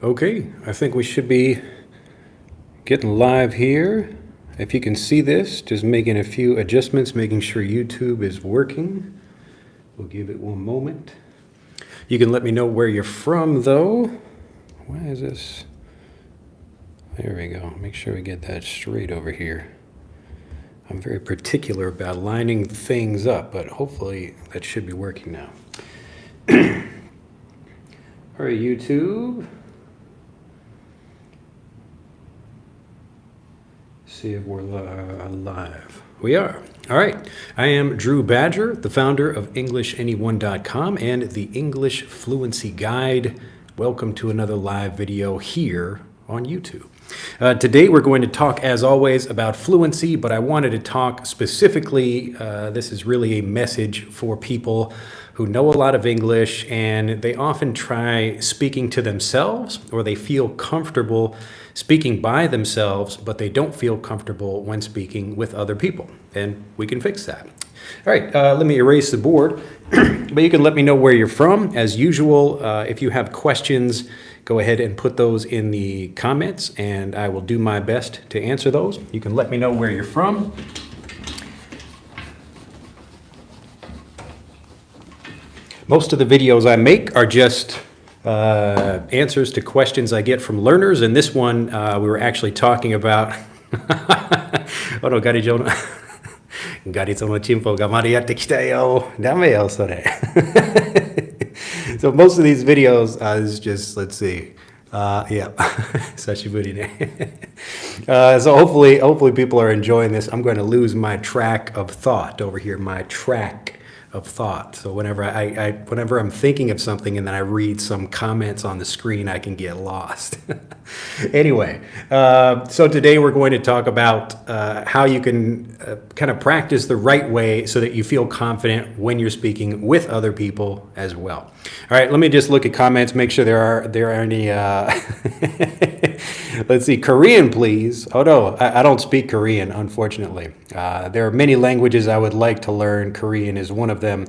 Okay, I think we should be getting live here. If you can see this, just making a few adjustments, making sure YouTube is working. We'll give it one moment. You can let me know where you're from, though. Why is this? There we go. Make sure we get that straight over here. I'm very particular about lining things up, but hopefully that should be working now. All right, YouTube. See if we're live. We are. All right. I am Drew Badger, the founder of EnglishAnyone.com and the English Fluency Guide. Welcome to another live video here on YouTube. Today we're going to talk, as always, about fluency, but I wanted to talk specifically, this is really a message for people who know a lot of English and they often try speaking to themselves, or they feel comfortable speaking by themselves, but they don't feel comfortable when speaking with other people. And we can fix that. All right, let me erase the board, but you can let me know where you're from. As usual, if you have questions, go ahead and put those in the comments, and I will do my best to answer those. You can let me know where you're from. Most of the videos I make are just answers to questions I get from learners, and this one we were actually talking about. So most of these videos is just, let's see, yeah, so hopefully people are enjoying this. I'm going to lose my track of thought over here, my track of thought. So whenever whenever I'm thinking of something and then I read some comments on the screen, I can get lost. Anyway, so today we're going to talk about how you can kind of practice the right way so that you feel confident when you're speaking with other people as well. All right, let me just look at comments, make sure there are any. Let's see, Korean, please. Oh no, I don't speak Korean, unfortunately. There are many languages I would like to learn. Korean is one of them,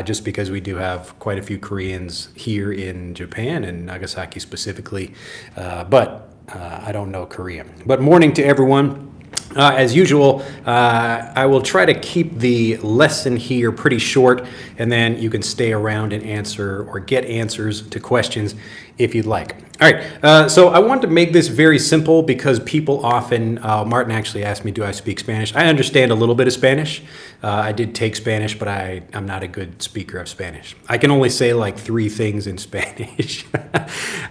just because we do have quite a few Koreans here in Japan and Nagasaki specifically, but I don't know Korean. But morning to everyone. As usual, I will try to keep the lesson here pretty short, and then you can stay around and answer or get answers to questions if you'd like. All right, so I want to make this very simple because people often, Martin actually asked me, do I speak Spanish? I understand a little bit of Spanish. I did take Spanish, but I'm not a good speaker of Spanish. I can only say like 3 things in Spanish.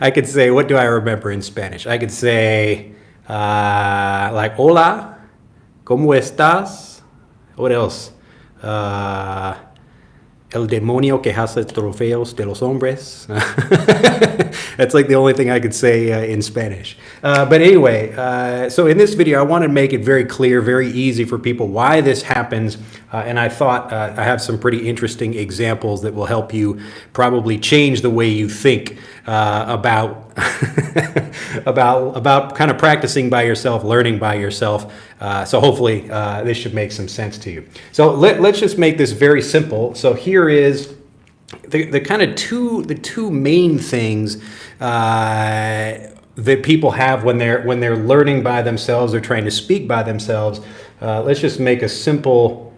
I could say, what do I remember in Spanish? I could say, like, hola, ¿cómo estás? What else? El demonio que hace trofeos de los hombres. That's like the only thing I could say in Spanish. But anyway, so in this video, I want to make it very clear, very easy for people why this happens. And I thought I have some pretty interesting examples that will help you probably change the way you think about about kind of practicing by yourself, learning by yourself. So hopefully this should make some sense to you. So let's just make this very simple. So here is the kind of the two main things that people have when they're learning by themselves or trying to speak by themselves. Let's just make a simple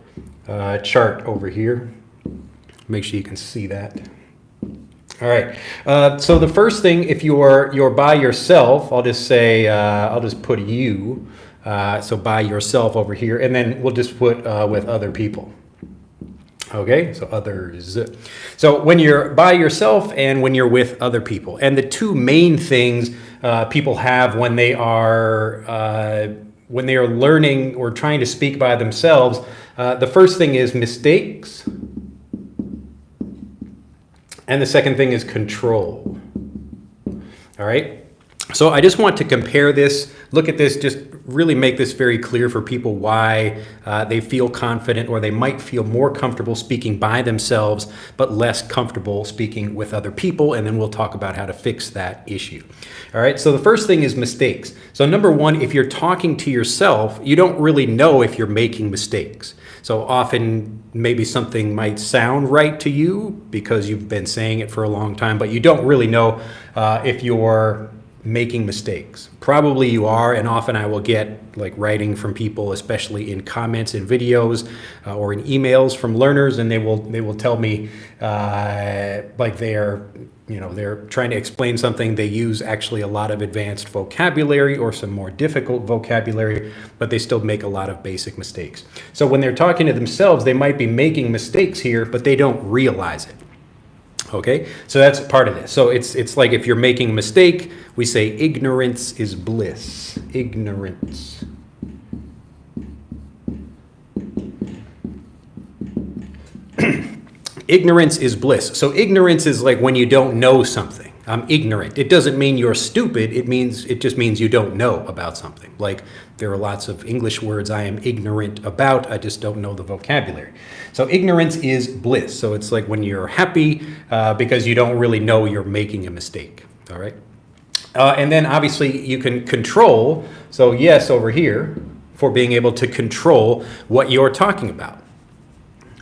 chart over here. Make sure you can see that. All right. So the first thing, if you're by yourself, I'll just say I'll just put you. So by yourself over here, and then we'll just put with other people. Okay, so others. So when you're by yourself and when you're with other people, and the two main things people have when they are learning or trying to speak by themselves, the first thing is mistakes, and the second thing is control. All right. So I just want to compare this, look at this, just really make this very clear for people why they feel confident, or they might feel more comfortable speaking by themselves, but less comfortable speaking with other people. And then we'll talk about how to fix that issue. All right, so the first thing is mistakes. So number one, if you're talking to yourself, you don't really know if you're making mistakes. So often maybe something might sound right to you because you've been saying it for a long time, but you don't really know if you're making mistakes. Probably you are, and often I will get like writing from people, especially in comments in videos or in emails from learners, and they will tell me like they're trying to explain something. They use actually a lot of advanced vocabulary or some more difficult vocabulary, but they still make a lot of basic mistakes. So when they're talking to themselves, they might be making mistakes here, but they don't realize it. Okay, so that's part of this. So it's like if you're making a mistake, we say ignorance is bliss. Ignorance. Ignorance is bliss. So ignorance is like when you don't know something. I'm ignorant. It doesn't mean you're stupid. It just means you don't know about something. Like there are lots of English words I am ignorant about. I just don't know the vocabulary. So ignorance is bliss. So it's like when you're happy because you don't really know you're making a mistake. All right. And then obviously you can control. So yes, over here for being able to control what you're talking about.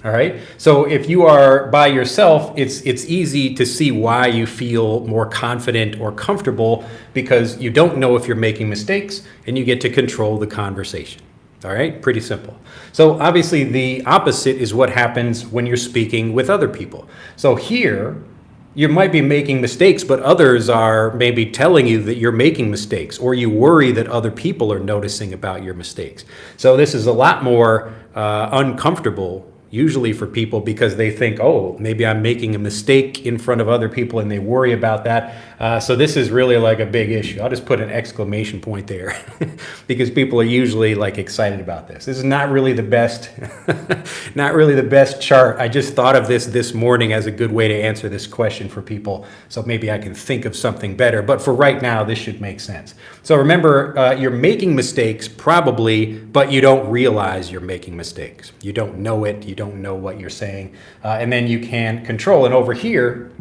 All right. So if you are by yourself, it's easy to see why you feel more confident or comfortable, because you don't know if you're making mistakes and you get to control the conversation. All right. Pretty simple. So obviously the opposite is what happens when you're speaking with other people. So here you might be making mistakes, but others are maybe telling you that you're making mistakes, or you worry that other people are noticing about your mistakes. So this is a lot more uncomfortable usually for people, because they think, oh, maybe I'm making a mistake in front of other people, and they worry about that. So this is really like a big issue. I'll just put an exclamation point there because people are usually like excited about this. This is not really the best, not really the best chart. I just thought of this morning as a good way to answer this question for people. So maybe I can think of something better, but for right now, this should make sense. So remember, you're making mistakes probably, but you don't realize you're making mistakes. You don't know it. You don't know what you're saying. And then you can control. And over here,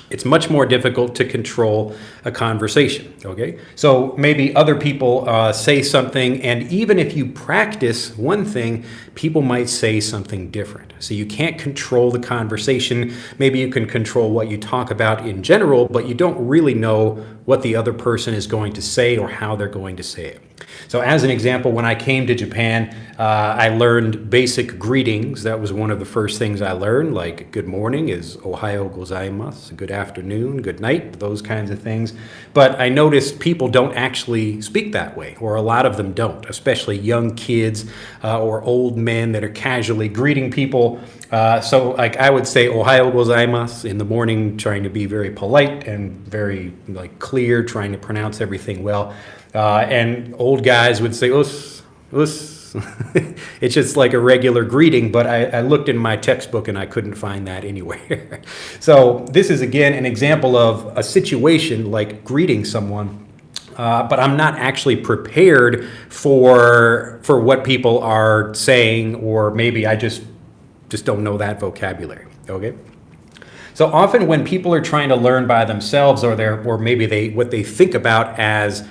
it's much more difficult to control a conversation, okay? So maybe other people say something, and even if you practice one thing, people might say something different. So you can't control the conversation. Maybe you can control what you talk about in general, but you don't really know what the other person is going to say or how they're going to say it. So as an example, when I came to Japan, I learned basic greetings. That was one of the first things I learned, like good morning is ohayo gozaimasu, good afternoon, good night, those kinds of things. But I noticed people don't actually speak that way, or a lot of them don't, especially young kids or old men that are casually greeting people. So like I would say ohayo gozaimasu in the morning, trying to be very polite and very like clear, trying to pronounce everything well. And old guys would say us. It's just like a regular greeting, but I looked in my textbook and I couldn't find that anywhere. So this is again an example of a situation like greeting someone, but I'm not actually prepared for what people are saying, or maybe I just don't know that vocabulary. Okay. So often when people are trying to learn by themselves, or maybe what they think about as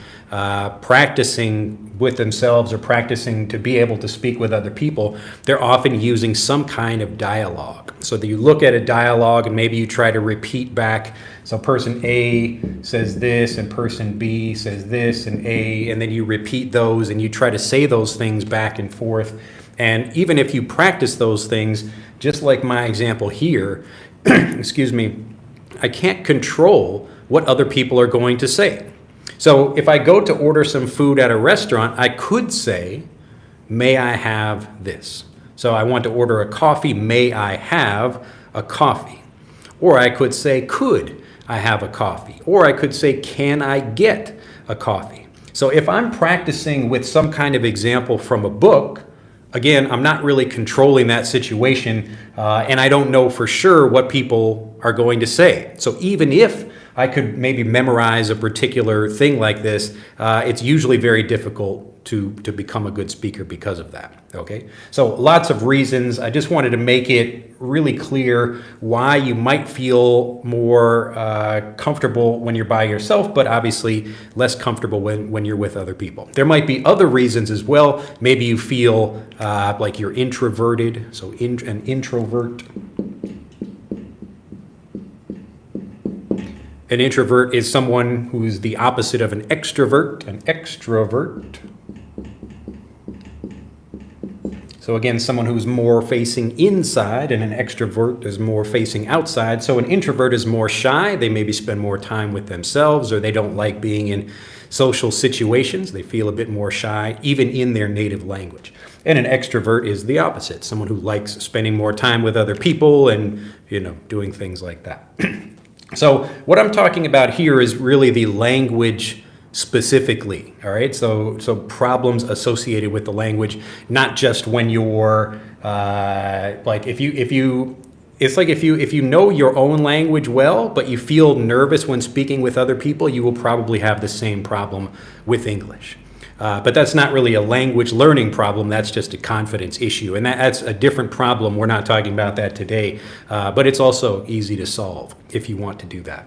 practicing with themselves or practicing to be able to speak with other people, they're often using some kind of dialogue. So that you look at a dialogue and maybe you try to repeat back. So person A says this and person B says this and A, and then you repeat those and you try to say those things back and forth. And even if you practice those things, just like my example here, excuse me, I can't control what other people are going to say. So if I go to order some food at a restaurant, I could say, may I have this? So I want to order a coffee, may I have a coffee? Or I could say, could I have a coffee? Or I could say, can I get a coffee? So if I'm practicing with some kind of example from a book, again, I'm not really controlling that situation, and I don't know for sure what people are going to say. So even if I could maybe memorize a particular thing like this, it's usually very difficult to become a good speaker because of that. Okay, so lots of reasons. I just wanted to make it really clear why you might feel more comfortable when you're by yourself, but obviously less comfortable when you're with other people. There might be other reasons as well. Maybe you feel like you're introverted, so an introvert. An introvert is someone who's the opposite of an extrovert. An extrovert. So again, someone who's more facing inside, and an extrovert is more facing outside. So an introvert is more shy. They maybe spend more time with themselves, or they don't like being in social situations. They feel a bit more shy, even in their native language. And an extrovert is the opposite, someone who likes spending more time with other people and, doing things like that. So what I'm talking about here is really the language specifically, all right? So problems associated with the language, not just when you're like if you know your own language well, but you feel nervous when speaking with other people, you will probably have the same problem with English. But that's not really a language learning problem. That's just a confidence issue. And that's a different problem. We're not talking about that today. But it's also easy to solve if you want to do that.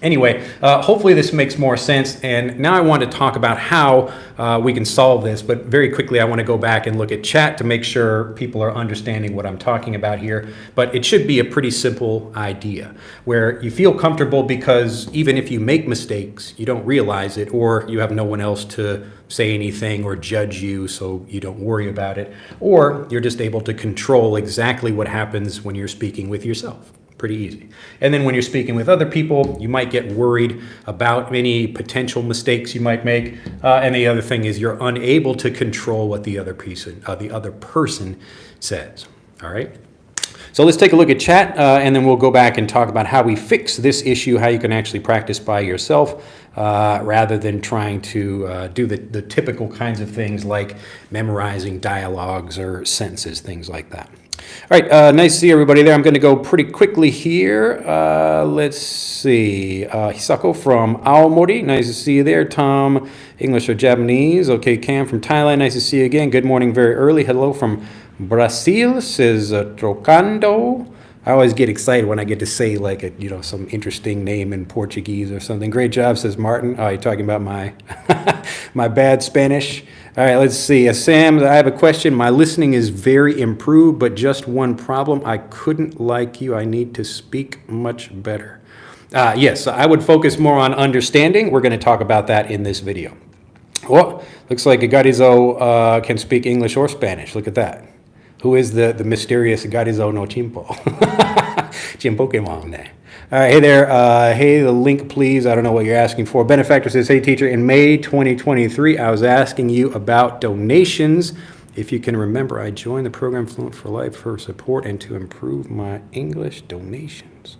Anyway, hopefully this makes more sense. And now I want to talk about how we can solve this. But very quickly, I want to go back and look at chat to make sure people are understanding what I'm talking about here. But it should be a pretty simple idea where you feel comfortable because even if you make mistakes, you don't realize it, or you have no one else to say anything or judge you, so you don't worry about it. Or you're just able to control exactly what happens when you're speaking with yourself. Pretty easy. And then when you're speaking with other people, you might get worried about any potential mistakes you might make. And the other thing is you're unable to control what the other person says. All right. So let's take a look at chat, and then we'll go back and talk about how we fix this issue, how you can actually practice by yourself rather than trying to do the typical kinds of things like memorizing dialogues or sentences, things like that. All right, nice to see everybody there. I'm going to go pretty quickly here. Let's see. Hisako from Aomori, nice to see you there. Tom, English or Japanese. Okay, Cam from Thailand, nice to see you again. Good morning, very early. Hello from Brazil, says Trocando. I always get excited when I get to say like some interesting name in Portuguese or something. Great job, says Martin. Oh, you're talking about my my bad Spanish. All right, let's see. Sam, I have a question. My listening is very improved, but just one problem. I couldn't like you. I need to speak much better. Yes, I would focus more on understanding. We're going to talk about that in this video. Well, looks like Garizo can speak English or Spanish. Look at that. Who is the mysterious Garizo no Chimpo? Chimpokemon. All right, hey there. Hey, the link, please. I don't know what you're asking for. Benefactor says, hey, teacher, in May 2023, I was asking you about donations. If you can remember, I joined the program Fluent for Life for support and to improve my English. Donations.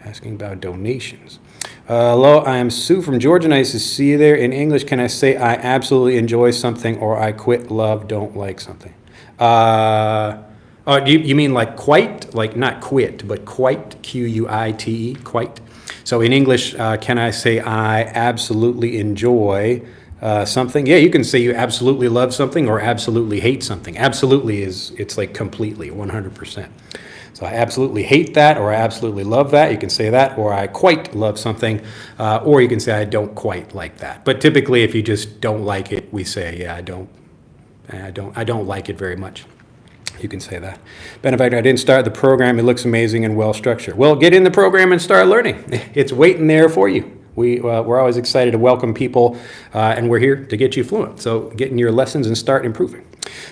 Asking about donations. Hello, I am Sue from Georgia. Nice to see you there. In English, can I say I absolutely enjoy something or I quit, love, don't like something? You mean like quite? Like not quit, but quite, Q-U-I-T-E, quite. So in English, can I say I absolutely enjoy something? Yeah, you can say you absolutely love something or absolutely hate something. Absolutely it's like completely, 100%. So I absolutely hate that or I absolutely love that. You can say that, or I quite love something, or you can say I don't quite like that. But typically if you just don't like it, we say, yeah, I don't like it very much. You can say that. Benefactor, I didn't start the program. It looks amazing and well structured. Well, get in the program and start learning. It's waiting there for you. We're always excited to welcome people, and we're here to get you fluent. So get in your lessons and start improving.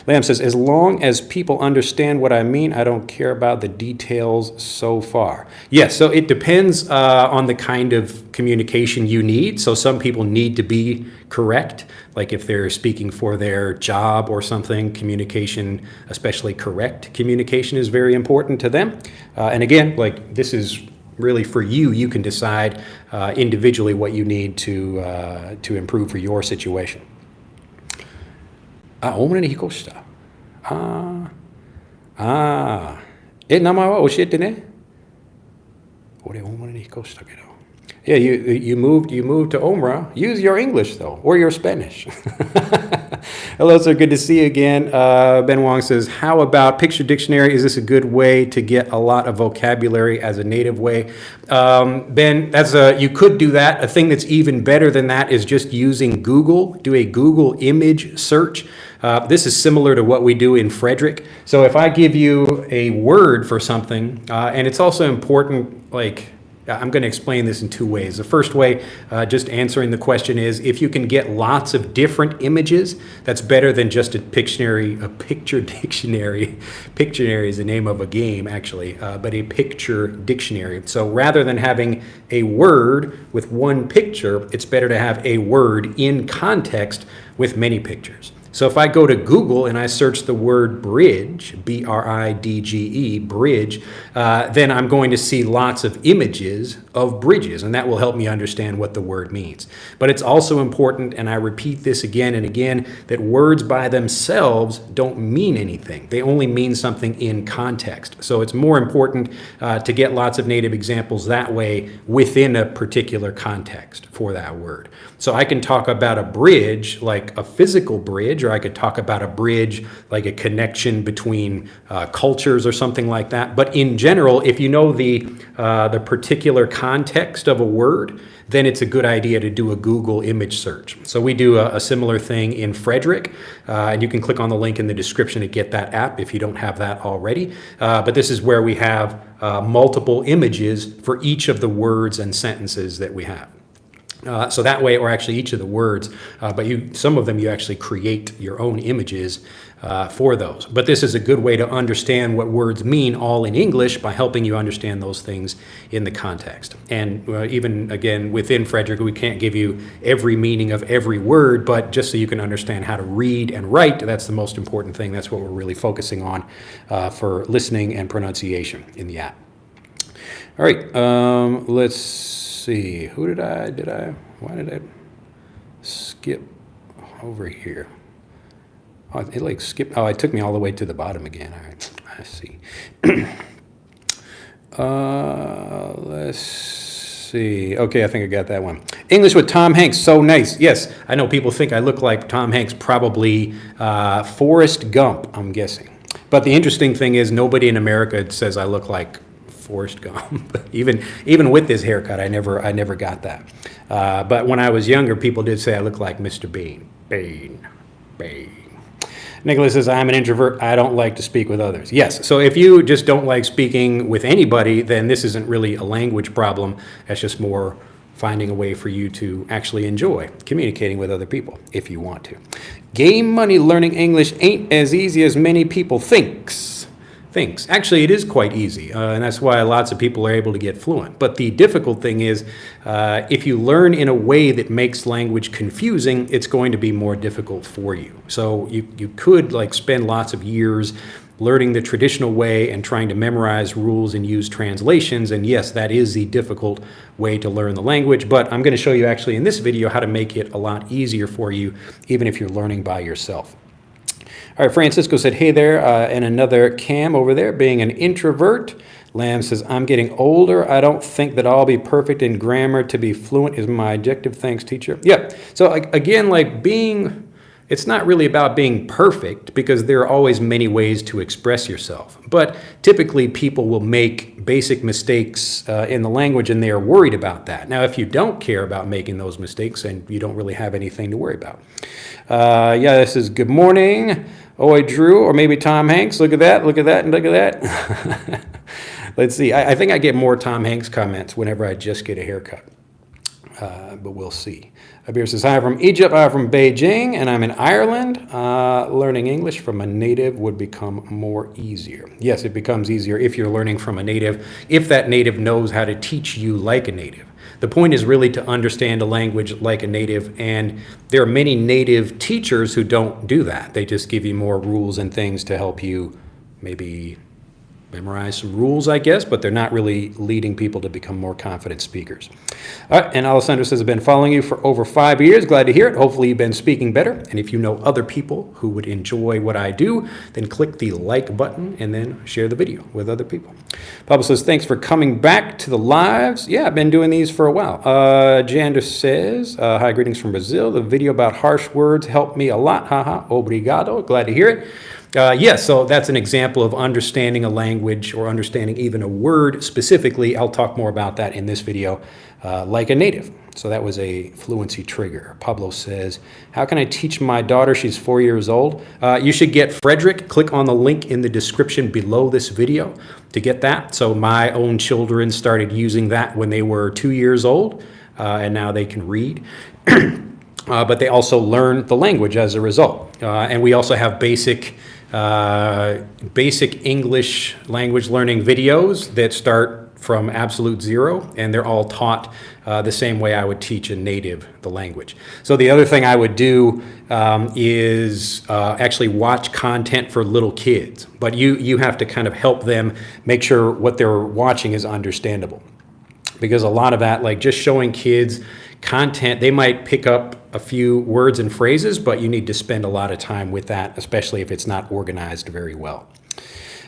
Lamb says, as long as people understand what I mean, I don't care about the details so far. Yes, so it depends on the kind of communication you need. So some people need to be correct, like if they're speaking for their job or something, communication, especially correct communication, is very important to them. And again, like this is really for you, you can decide individually what you need to improve for your situation. あ、大村に引っ越した。名前は教えてね。俺、大村に引っ越したけど。Yeah, you moved to Omra. Use your English though, or your Spanish. Hello, sir. Good to see you again. Ben Wong says, "How about Picture Dictionary? Is this a good way to get a lot of vocabulary as a native way?" Ben, you could do that. A thing that's even better than that is just using Google. Do a Google image search. This is similar to what we do in Frederick. So if I give you a word for something, and it's also important, like. I'm going to explain this in two ways. The first way, just answering the question, is if you can get lots of different images, that's better than just a Pictionary, a picture dictionary. Pictionary is the name of a game, actually, but a picture dictionary. So rather than having a word with one picture, it's better to have a word in context with many pictures. So if I go to Google and I search the word bridge, B-R-I-D-G-E, bridge, then I'm going to see lots of images of bridges, and that will help me understand what the word means. But it's also important, and I repeat this again and again, that words by themselves don't mean anything. They only mean something in context. So it's more important to get lots of native examples that way within a particular context for that word. So I can talk about a bridge like a physical bridge, or I could talk about a bridge like a connection between cultures or something like that. But in general, if you know the particular context of a word, then it's a good idea to do a Google image search. So we do a similar thing in Frederick, and you can click on the link in the description to get that app if you don't have that already. But this is where we have multiple images for each of the words and sentences that we have. So that way, or actually each of the words, but some of them you actually create your own images for those. But this is a good way to understand what words mean all in English by helping you understand those things in the context. And even, again, within Frederick, we can't give you every meaning of every word, but just so you can understand how to read and write, that's the most important thing. That's what we're really focusing on for listening and pronunciation in the app. All right, let's see. Why did I skip over here? Oh, it skipped. Oh, it took me all the way to the bottom again. All right, I see. Let's see. Okay, I think I got that one. English with Tom Hanks, so nice. Yes, I know people think I look like Tom Hanks, probably Forrest Gump, I'm guessing. But the interesting thing is nobody in America says I look like Forrest Gump. even with this haircut, I never got that. But when I was younger, people did say I look like Mr. Bean. Bean. Nicholas says, I'm an introvert. I don't like to speak with others. Yes, so if you just don't like speaking with anybody, then this isn't really a language problem. That's just more finding a way for you to actually enjoy communicating with other people if you want to. Game money learning English ain't as easy as many people thinks. Actually, it is quite easy, and that's why lots of people are able to get fluent. But the difficult thing is, if you learn in a way that makes language confusing, it's going to be more difficult for you. So you could spend lots of years learning the traditional way and trying to memorize rules and use translations, and yes, that is the difficult way to learn the language, but I'm going to show you actually in this video how to make it a lot easier for you, even if you're learning by yourself. All right, Francisco said, hey there, and another Cam over there, being an introvert. Lamb says, I'm getting older. I don't think that I'll be perfect in grammar. To be fluent is my objective. Thanks, teacher. Yeah, so again, it's not really about being perfect because there are always many ways to express yourself. But typically people will make basic mistakes in the language and they are worried about that. Now, if you don't care about making those mistakes, then you don't really have anything to worry about. Yeah, this is good morning. Oi, Drew, or maybe Tom Hanks. Look at that, and look at that. Let's see. I think I get more Tom Hanks comments whenever I just get a haircut. But we'll see. Abir says, hi, I'm from Egypt, I'm from Beijing, and I'm in Ireland. Learning English from a native would become more easier. Yes, it becomes easier if you're learning from a native, if that native knows how to teach you like a native. The point is really to understand a language like a native, and there are many native teachers who don't do that. They just give you more rules and things to help you maybe memorize some rules, I guess, but they're not really leading people to become more confident speakers. All right, and Alessandro says, I've been following you for over 5 years. Glad to hear it. Hopefully you've been speaking better. And if you know other people who would enjoy what I do, then click the like button and then share the video with other people. Pablo says, thanks for coming back to the lives. Yeah, I've been doing these for a while. Jander says, hi, greetings from Brazil. The video about harsh words helped me a lot. Haha, obrigado. Glad to hear it. Yes, so that's an example of understanding a language or understanding even a word specifically. I'll talk more about that in this video, like a native. So that was a fluency trigger. Pablo says, how can I teach my daughter? She's 4 years old. You should get Frederick. Click on the link in the description below this video to get that. So my own children started using that when they were 2 years old, and now they can read. But they also learn the language as a result. And we also have basic English language learning videos that start from absolute zero, and they're all taught the same way I would teach a native the language. So the other thing I would do is actually watch content for little kids, but you have to kind of help them make sure what they're watching is understandable. Because a lot of that, like just showing kids content, they might pick up a few words and phrases, but you need to spend a lot of time with that, especially if it's not organized very well.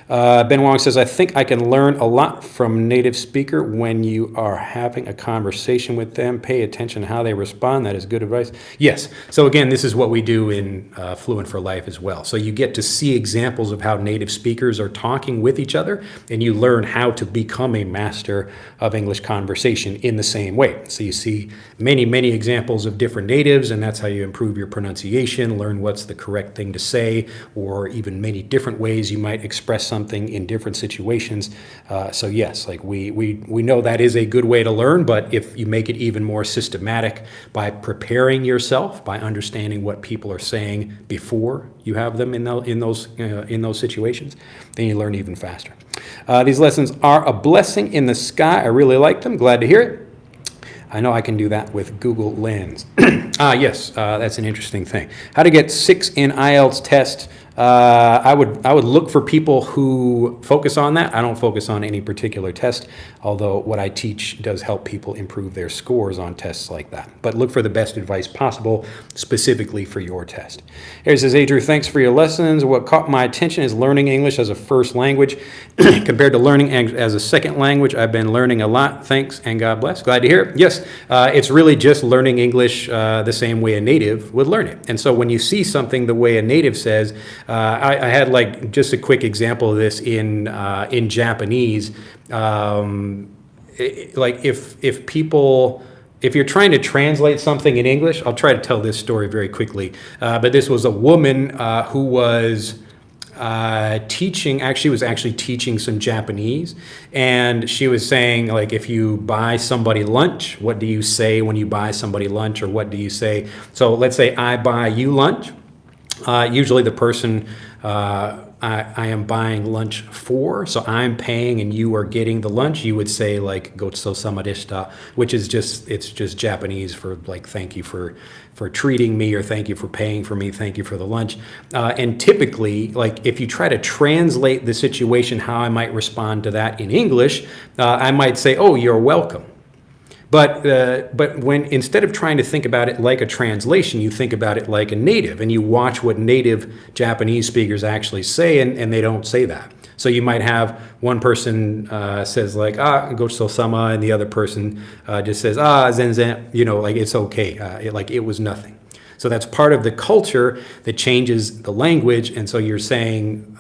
Ben Wong says, I think I can learn a lot from native speaker when you are having a conversation with them. Pay attention to how they respond. That is good advice. Yes. So again, this is what we do in Fluent for Life as well. So you get to see examples of how native speakers are talking with each other, and you learn how to become a master of English conversation in the same way. So you see many, many examples of different natives, and that's how you improve your pronunciation, learn what's the correct thing to say, or even many different ways you might express something in different situations. So yes, like we know that is a good way to learn, but if you make it even more systematic by preparing yourself, by understanding what people are saying before you have them in those situations, then you learn even faster. These lessons are a blessing in the sky. I really like them. Glad to hear it. I know I can do that with Google Lens. Yes, that's an interesting thing. How to get 6 in IELTS test. I would look for people who focus on that. I don't focus on any particular test, although what I teach does help people improve their scores on tests like that. But look for the best advice possible specifically for your test. Here it says, Adrian, thanks for your lessons. What caught my attention is learning English as a first language compared to learning as a second language. I've been learning a lot. Thanks and God bless. Glad to hear it. Yes, it's really just learning English the same way a native would learn it. And so when you see something the way a native says, I had like just a quick example of this in Japanese. Like if you're trying to translate something in English, I'll try to tell this story very quickly. But this was a woman who was teaching, actually was actually teaching some Japanese, and she was saying, like, if you buy somebody lunch, what do you say when you buy somebody lunch, or what do you say? So let's say I buy you lunch. Usually the person I am buying lunch for, so I'm paying and you are getting the lunch, you would say like "Gochisou-sama deshita," which is it's just Japanese for like thank you for treating me, or thank you for paying for me, thank you for the lunch. And typically, like if you try to translate the situation, how I might respond to that in English, I might say, "Oh, you're welcome." But when instead of trying to think about it like a translation, you think about it like a native, and you watch what native Japanese speakers actually say, and they don't say that. So you might have one person says like gochisou-sama, and the other person just says zenzen, like it's okay, like it was nothing. So that's part of the culture that changes the language, and so you're saying.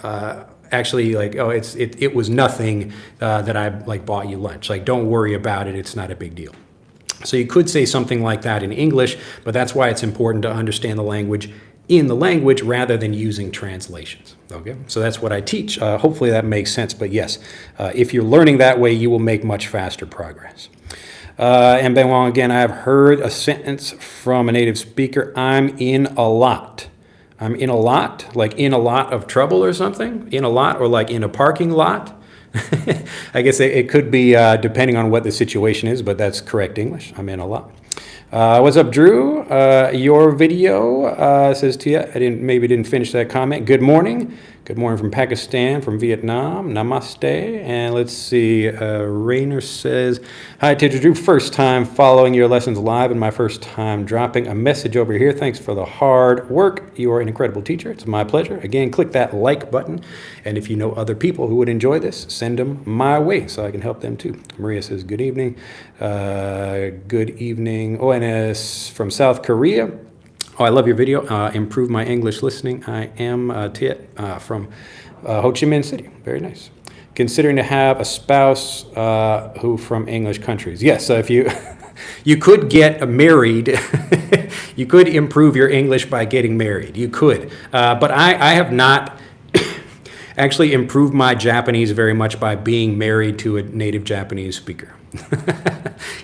Actually, like, oh, it was nothing that I like bought you lunch. Like, don't worry about it. It's not a big deal. So you could say something like that in English, but that's why it's important to understand the language in the language rather than using translations. Okay, so that's what I teach. Hopefully that makes sense. But yes, if you're learning that way, you will make much faster progress. And Ben Wong again, I have heard a sentence from a native speaker. I'm in a lot. I'm in a lot, like in a lot of trouble or something, in a lot, or like in a parking lot. I guess it could be depending on what the situation is, but that's correct English. I'm in a lot. What's up, Drew? Your video says to you, maybe didn't finish that comment. Good morning. Good morning from Pakistan, from Vietnam. Namaste. And let's see, Rainer says, hi, Teacher Drew. First time following your lessons live and my first time dropping a message over here. Thanks for the hard work. You are an incredible teacher. It's my pleasure. Again, click that like button. And if you know other people who would enjoy this, send them my way so I can help them too. Maria says, good evening. Good evening. Oh, and from South Korea. Oh, I love your video. Improve my English listening. I am Tiet from Ho Chi Minh City. Very nice. Considering to have a spouse who from English countries. Yes, so if you you could get married, you could improve your English by getting married. You could, but I have not actually improved my Japanese very much by being married to a native Japanese speaker.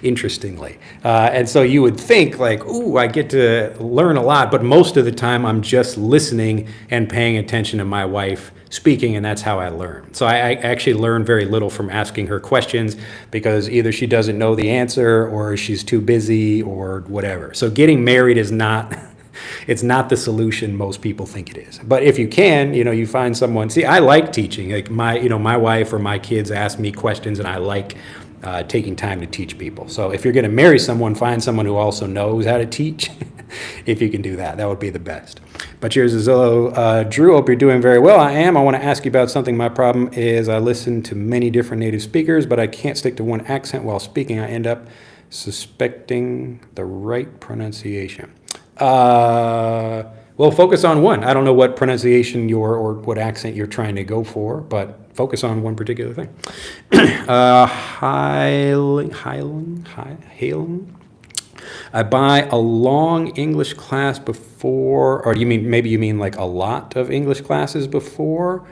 Interestingly. And so you would think like, ooh, I get to learn a lot, but most of the time I'm just listening and paying attention to my wife speaking, and that's how I learn. So I actually learn very little from asking her questions because either she doesn't know the answer or she's too busy or whatever. So getting married is not... It's not the solution most people think it is. But if you can, you find someone. See, I like teaching. Like my wife or my kids ask me questions, and I like taking time to teach people. So if you're going to marry someone, find someone who also knows how to teach. If you can do that, that would be the best. But yours is Drew. Hope you're doing very well. I am. I want to ask you about something. My problem is I listen to many different native speakers, but I can't stick to one accent while speaking. I end up suspecting the right pronunciation. Well, focus on one. I don't know what pronunciation or what accent you're trying to go for, but focus on one particular thing. Hailing. I buy a long English class before, or maybe you mean like a lot of English classes before,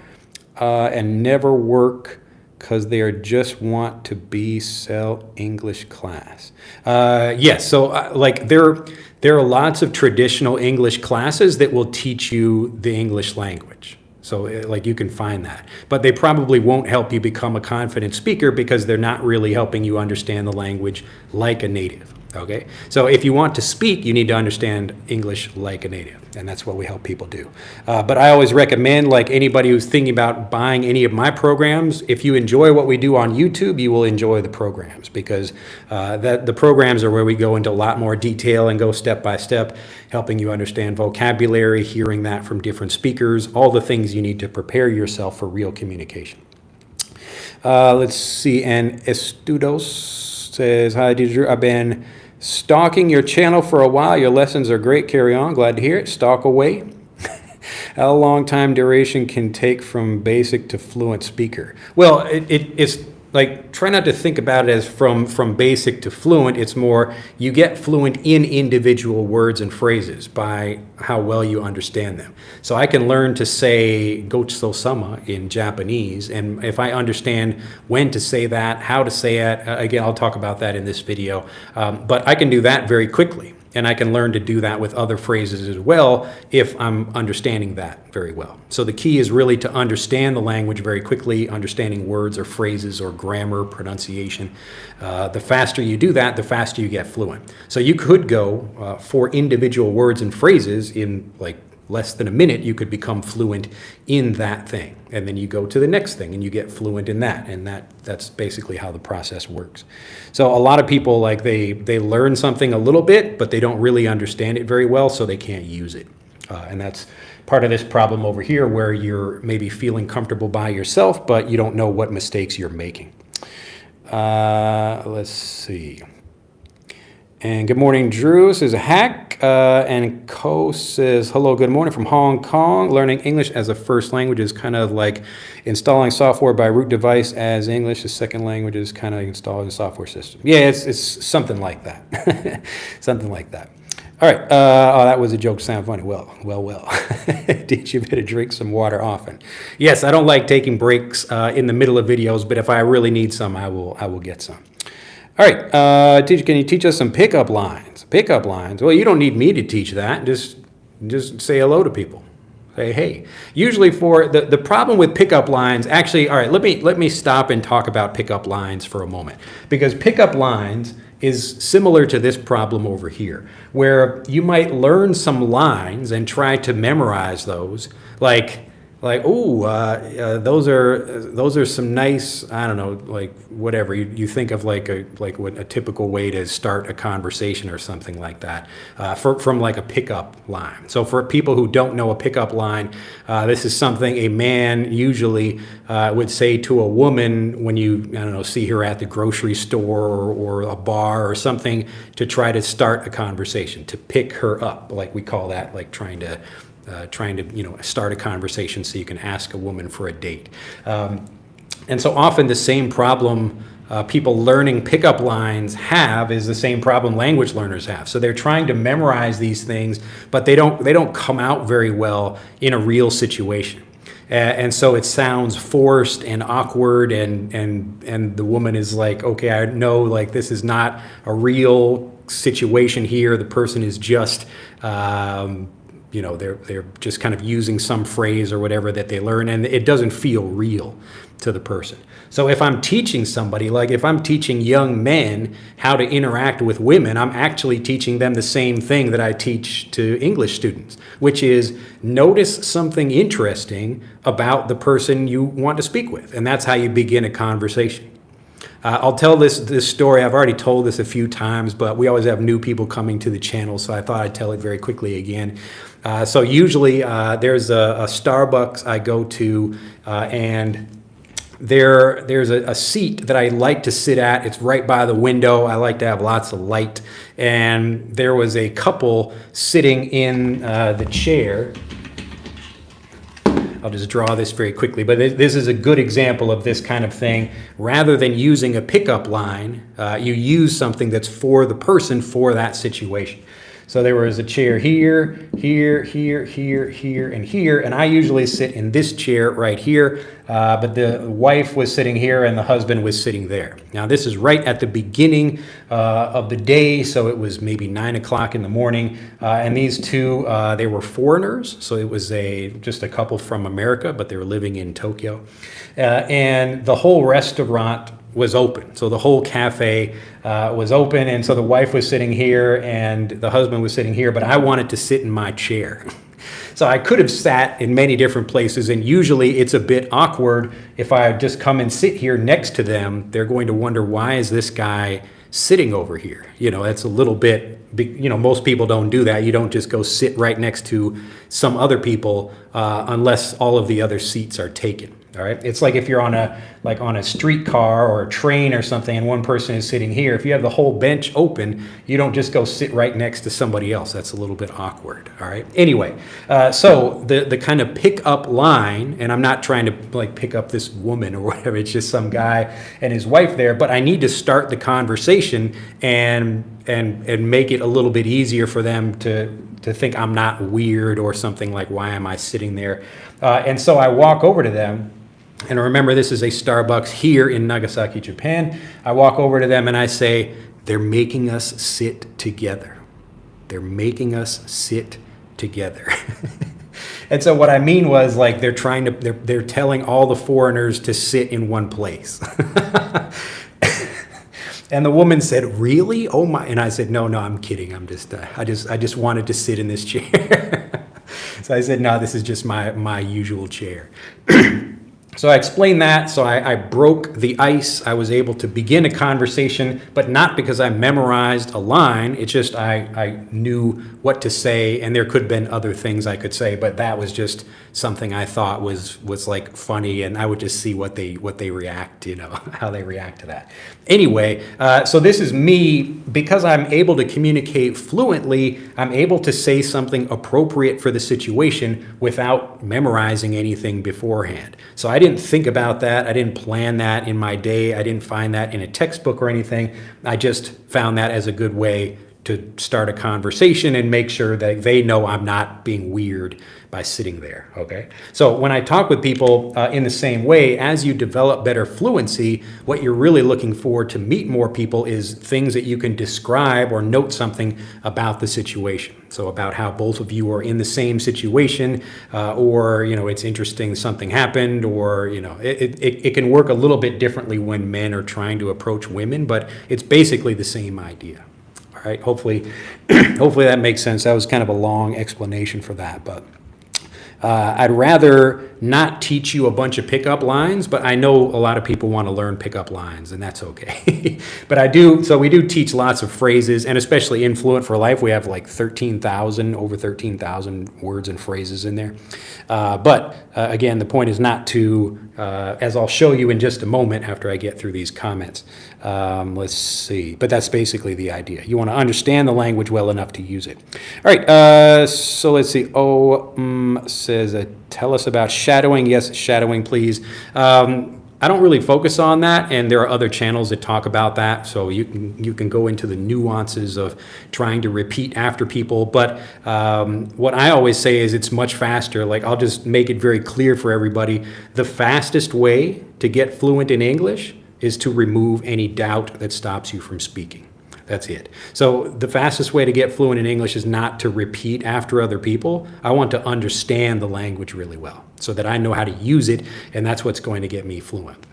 and never work because they just want to sell English class. Yes, so like there are lots of traditional English classes that will teach you the English language. So like you can find that. But they probably won't help you become a confident speaker because they're not really helping you understand the language like a native. Okay, so if you want to speak, you need to understand English like a native, and that's what we help people do. But I always recommend, like anybody who's thinking about buying any of my programs, if you enjoy what we do on YouTube, you will enjoy the programs because the programs are where we go into a lot more detail and go step by step, helping you understand vocabulary, hearing that from different speakers, all the things you need to prepare yourself for real communication. Let's see, and Estudos says, hi, Drew. I've been stalking your channel for a while. Your lessons are great. Carry on. Glad to hear it. Stalk away. How long time duration can take from basic to fluent speaker? Well, it's like, try not to think about it as from basic to fluent. It's more, you get fluent in individual words and phrases by how well you understand them. So I can learn to say gochusou-sama in Japanese, and if I understand when to say that, how to say it, again, I'll talk about that in this video, but I can do that very quickly. And I can learn to do that with other phrases as well if I'm understanding that very well. So the key is really to understand the language very quickly, understanding words or phrases or grammar, pronunciation. The faster you do that, the faster you get fluent. So you could go for individual words and phrases in like less than a minute, you could become fluent in that thing. And then you go to the next thing and you get fluent in that. And that's basically how the process works. So a lot of people, like they learn something a little bit, but they don't really understand it very well, so they can't use it. And that's part of this problem over here where you're maybe feeling comfortable by yourself, but you don't know what mistakes you're making. Let's see. And good morning, Drew says a hack. And Ko says, hello, good morning from Hong Kong. Learning English as a first language is kind of like installing software by root device as English. The second language is kind of installing a software system. Yeah, it's something like that. Something like that. All right. Oh, that was a joke. Sound funny. Well. Did you better drink some water often? Yes, I don't like taking breaks in the middle of videos, but if I really need some, I will get some. All right, teacher, can you teach us some pickup lines? Pickup lines? Well, you don't need me to teach that. Just say hello to people. Say hey. Usually for the problem with pickup lines, actually, all right, let me stop and talk about pickup lines for a moment. Because pickup lines is similar to this problem over here, where you might learn some lines and try to memorize those, like Like, oh, those are some nice, I don't know, like whatever you think of, like what a typical way to start a conversation or something like that, from like a pickup line. So for people who don't know a pickup line, this is something a man usually would say to a woman when you, I don't know, see her at the grocery store or a bar or something, to try to start a conversation, to pick her up, like we call that, like trying to start a conversation so you can ask a woman for a date. And so often the same problem people learning pickup lines have is the same problem language learners have. So they're trying to memorize these things, but they don't come out very well in a real situation. And so it sounds forced and awkward, and the woman is like, okay, I know, like, this is not a real situation here. The person is just they're just kind of using some phrase or whatever that they learn, and it doesn't feel real to the person. So if I'm teaching somebody, like if I'm teaching young men how to interact with women, I'm actually teaching them the same thing that I teach to English students, which is notice something interesting about the person you want to speak with, and that's how you begin a conversation. I'll tell this story. I've already told this a few times, but we always have new people coming to the channel, so I thought I'd tell it very quickly again. So usually there's a Starbucks I go to, and there's a seat that I like to sit at. It's right by the window. I like to have lots of light. And there was a couple sitting in the chair. I'll just draw this very quickly, but this is a good example of this kind of thing. Rather than using a pickup line, you use something that's for the person for that situation. So there was a chair here, here, here, here, here, and here, and I usually sit in this chair right here, but the wife was sitting here and the husband was sitting there. Now this is right at the beginning of the day, so it was maybe 9 o'clock in the morning, and these two, they were foreigners, so it was just a couple from America, but they were living in Tokyo, and the whole restaurant was open. So the whole cafe was open, and so the wife was sitting here and the husband was sitting here, but I wanted to sit in my chair. So I could have sat in many different places, and usually it's a bit awkward if I just come and sit here next to them. They're going to wonder, why is this guy sitting over here? That's a little bit, most people don't do that. You don't just go sit right next to some other people unless all of the other seats are taken. All right. It's like if you're on a streetcar or a train or something, and one person is sitting here. If you have the whole bench open, you don't just go sit right next to somebody else. That's a little bit awkward. All right. Anyway, so the kind of pick up line, and I'm not trying to like pick up this woman or whatever. It's just some guy and his wife there. But I need to start the conversation and make it a little bit easier for them to think I'm not weird or something, like, why am I sitting there? And so I walk over to them. And remember, this is a Starbucks here in Nagasaki, Japan. I walk over to them and I say, they're making us sit together. They're making us sit together. And so what I mean was, like, they're telling all the foreigners to sit in one place. And the woman said, really? Oh my. And I said, no, I'm kidding. I just wanted to sit in this chair. So I said, no, this is just my usual chair. So I explained that. So I broke the ice. I was able to begin a conversation, but not because I memorized a line. It's just I knew what to say, and there could have been other things I could say, but that was just something I thought was like funny, and I would just see what they react, how they react to that. Anyway, so this is me. Because I'm able to communicate fluently, I'm able to say something appropriate for the situation without memorizing anything beforehand. So I didn't think about that. I didn't plan that in my day. I didn't find that in a textbook or anything. I just found that as a good way to start a conversation and make sure that they know I'm not being weird by sitting there, okay? So when I talk with people in the same way, as you develop better fluency, what you're really looking for to meet more people is things that you can describe or note something about the situation. So about how both of you are in the same situation, or, it's interesting something happened, or, it can work a little bit differently when men are trying to approach women, but it's basically the same idea. All right, hopefully that makes sense. That was kind of a long explanation for that, but I'd rather not teach you a bunch of pickup lines, but I know a lot of people want to learn pickup lines, and that's okay. But we do teach lots of phrases, and especially in Fluent for Life, we have like over 13,000 words and phrases in there. But again, the point is not to, as I'll show you in just a moment after I get through these comments. Let's see, but that's basically the idea. You want to understand the language well enough to use it. All right, so let's see. Says, tell us about shadowing. Yes, shadowing, please. I don't really focus on that, and there are other channels that talk about that, so you can go into the nuances of trying to repeat after people. But what I always say is it's much faster. Like, I'll just make it very clear for everybody. The fastest way to get fluent in English is to remove any doubt that stops you from speaking. That's it. So the fastest way to get fluent in English is not to repeat after other people. I want to understand the language really well so that I know how to use it, and that's what's going to get me fluent.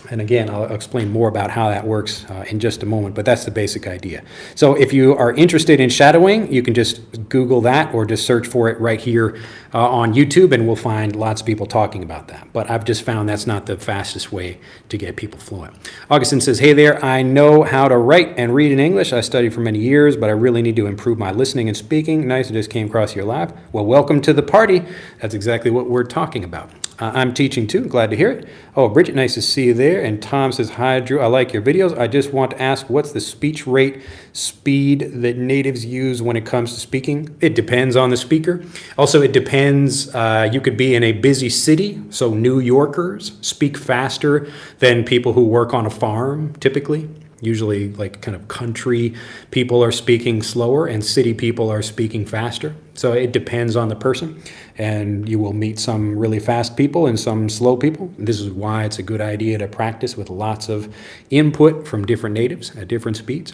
And again, I'll explain more about how that works in just a moment, but that's the basic idea. So if you are interested in shadowing, you can just Google that or just search for it right here on YouTube, and we'll find lots of people talking about that. But I've just found that's not the fastest way to get people fluent. Augustine says, hey there, I know how to write and read in English. I studied for many years, but I really need to improve my listening and speaking. Nice, I just came across your live. Well, welcome to the party. That's exactly what we're talking about. I'm teaching too. Glad to hear it. Oh, Bridget, nice to see you there. And Tom says, hi, Drew. I like your videos. I just want to ask, what's the speech rate speed that natives use when it comes to speaking? It depends on the speaker. Also, it depends. You could be in a busy city. So New Yorkers speak faster than people who work on a farm, typically. Usually, like, kind of country people are speaking slower and city people are speaking faster. So it depends on the person, and you will meet some really fast people and some slow people. This is why it's a good idea to practice with lots of input from different natives at different speeds.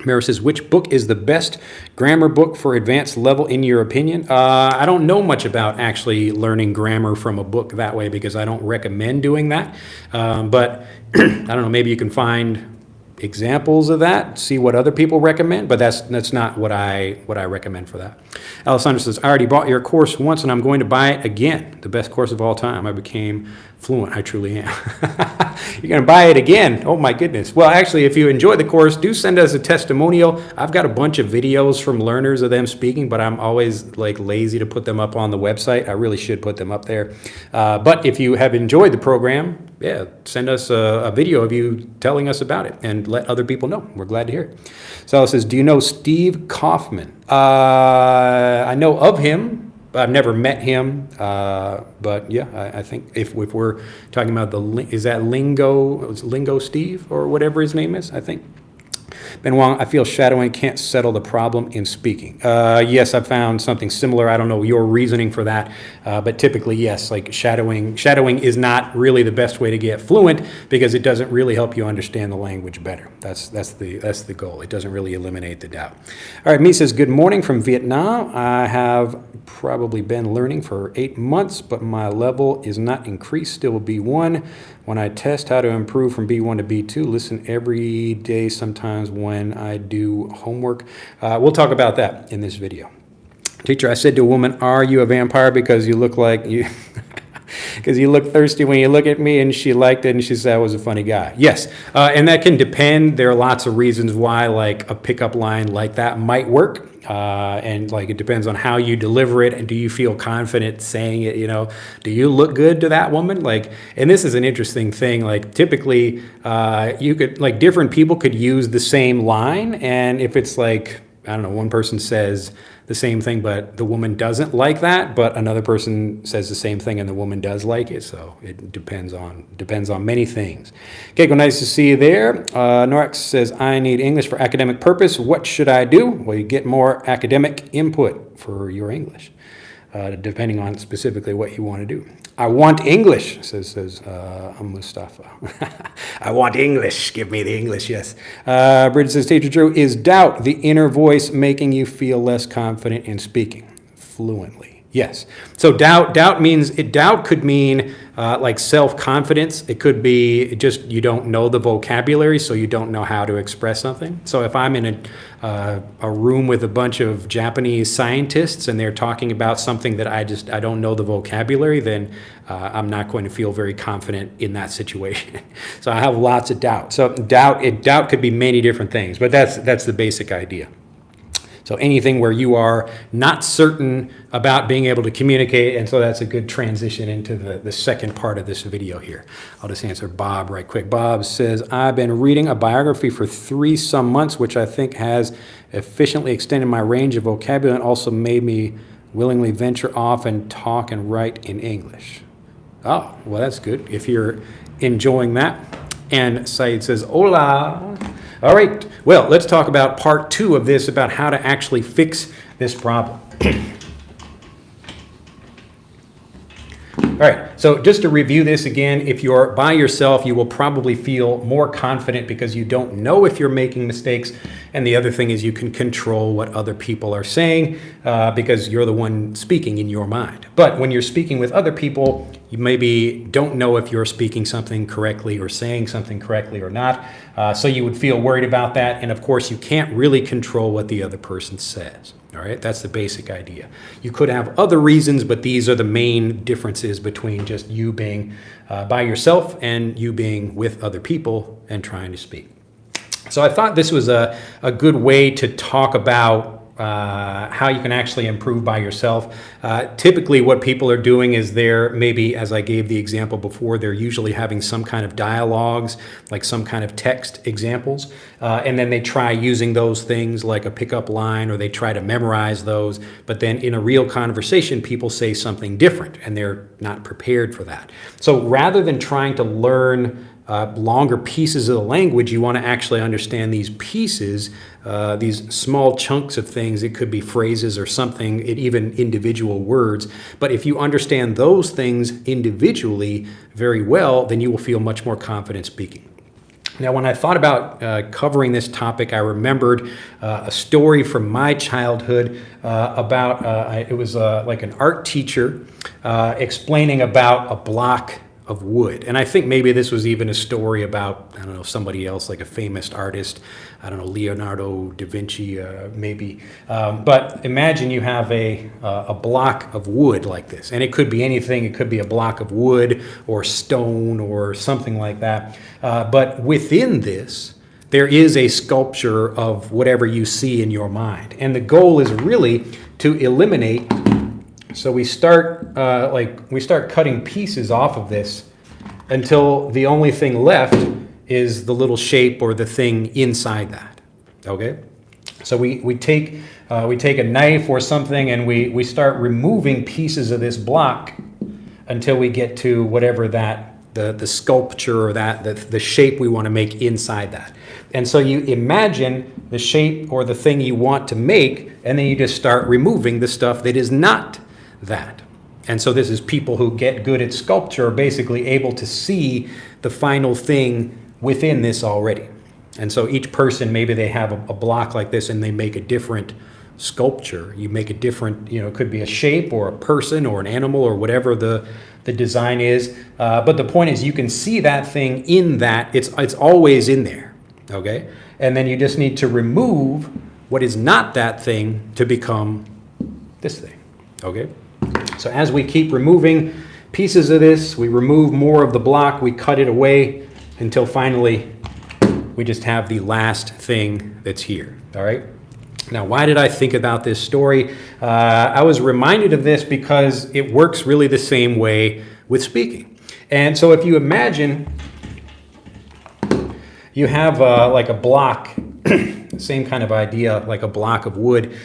Mara says, which book is the best grammar book for advanced level in your opinion? I don't know much about actually learning grammar from a book that way because I don't recommend doing that. But I don't know, maybe you can find examples of that, see what other people recommend, but that's not what I recommend for that. Alessandra says, I already bought your course once and I'm going to buy it again. The best course of all time. I became fluent. I truly am. You're going to buy it again? Oh my goodness. Well, actually, if you enjoyed the course, do send us a testimonial. I've got a bunch of videos from learners of them speaking, but I'm always like lazy to put them up on the website. I really should put them up there. But if you have enjoyed the program, yeah, send us a video of you telling us about it and let other people know. We're glad to hear it. Sal says, do you know Steve Kaufman? I know of him. I've never met him, but yeah, I think if we're talking about is that Lingo Steve or whatever his name is, I think. Ben Wong, I feel shadowing can't settle the problem in speaking. Yes, I've found something similar. I don't know your reasoning for that, but typically, yes, like shadowing is not really the best way to get fluent because it doesn't really help you understand the language better. That's the goal. It doesn't really eliminate the doubt. All right, Mi says, good morning from Vietnam. I have probably been learning for 8 months, but my level is not increased, still B1. When I test how to improve from B1 to B2, listen every day, sometimes when I do homework. We'll talk about that in this video. Teacher, I said to a woman, are you a vampire because you look like you... because you look thirsty when you look at me, and she liked it, and she said I was a funny guy. Yes, and that can depend. There are lots of reasons why like a pickup line like that might work. And like it depends on how you deliver it and do you feel confident saying it, do you look good to that woman? Like, and this is an interesting thing, like typically you could, like different people could use the same line, and if it's like, I don't know, one person says the same thing but the woman doesn't like that, but another person says the same thing and the woman does like it, so it depends on many things. Keiko, nice to see you there. Norex says, I need English for academic purpose. What should I do? Well, you get more academic input for your English, depending on specifically what you want to do. I want English, says Mustafa. I want English. Give me the English, yes. Bridget says, Teacher Drew, is doubt the inner voice making you feel less confident in speaking fluently? Yes. So doubt means doubt could mean like self-confidence. It could be just you don't know the vocabulary, so you don't know how to express something. So if I'm in a room with a bunch of Japanese scientists and they're talking about something that I don't know the vocabulary, then I'm not going to feel very confident in that situation. So I have lots of doubt. So doubt could be many different things, but that's the basic idea. So anything where you are not certain about being able to communicate, and so that's a good transition into the second part of this video here. I'll just answer Bob right quick. Bob says, I've been reading a biography for 3 some months, which I think has efficiently extended my range of vocabulary and also made me willingly venture off and talk and write in English. Oh, well, that's good if you're enjoying that. And Said says, hola. All right, well, let's talk about part 2 of this, about how to actually fix this problem. All right, so just to review this again, if you're by yourself, you will probably feel more confident because you don't know if you're making mistakes. And the other thing is you can control what other people are saying because you're the one speaking in your mind. But when you're speaking with other people, you maybe don't know if you're speaking something correctly or saying something correctly or not. So you would feel worried about that. And of course, you can't really control what the other person says. All right, that's the basic idea. You could have other reasons, but these are the main differences between just you being by yourself and you being with other people and trying to speak. So I thought this was a good way to talk about how you can actually improve by yourself. Typically what people are doing is they're maybe, as I gave the example before, they're usually having some kind of dialogues, like some kind of text examples, and then they try using those things like a pickup line, or they try to memorize those, but then in a real conversation, people say something different and they're not prepared for that. So rather than trying to learn longer pieces of the language, you want to actually understand these pieces, these small chunks of things. It could be phrases or something, even individual words. But if you understand those things individually very well, then you will feel much more confident speaking. Now, when I thought about covering this topic, I remembered a story from my childhood about, it was like an art teacher explaining about a block of wood. And I think maybe this was even a story about, I don't know, somebody else, like a famous artist, I don't know, Leonardo da Vinci, maybe. But imagine you have a block of wood like this, and it could be anything. It could be a block of wood or stone or something like that. But within this, there is a sculpture of whatever you see in your mind. And the goal is really to eliminate. So we start cutting pieces off of this until the only thing left is the little shape or the thing inside that. Okay, so we take a knife or something and we start removing pieces of this block until we get to whatever that the sculpture or the shape we want to make inside that. And so you imagine the shape or the thing you want to make, and then you just start removing the stuff that is not that. And so this is people who get good at sculpture are basically able to see the final thing within this already. And so each person, maybe they have a block like this and they make a different sculpture. You make a different, it could be a shape or a person or an animal or whatever the design is. But the point is you can see that thing in that. It's always in there, okay? And then you just need to remove what is not that thing to become this thing, okay? So as we keep removing pieces of this, we remove more of the block, we cut it away until finally we just have the last thing that's here, all right? Now, why did I think about this story? I was reminded of this because it works really the same way with speaking. And so if you imagine you have like a block, same kind of idea, like a block of wood.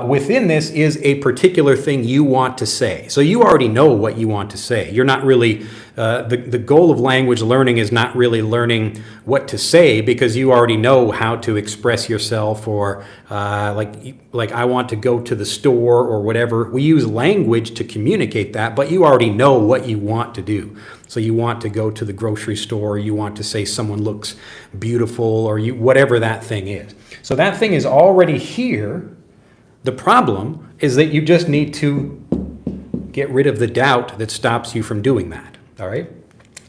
Within this is a particular thing you want to say. So you already know what you want to say. You're not really, the goal of language learning is not really learning what to say, because you already know how to express yourself, or like I want to go to the store or whatever. We use language to communicate that, but you already know what you want to do. So you want to go to the grocery store, you want to say someone looks beautiful, or whatever that thing is. So that thing is already here. The problem is that you just need to get rid of the doubt that stops you from doing that. All right?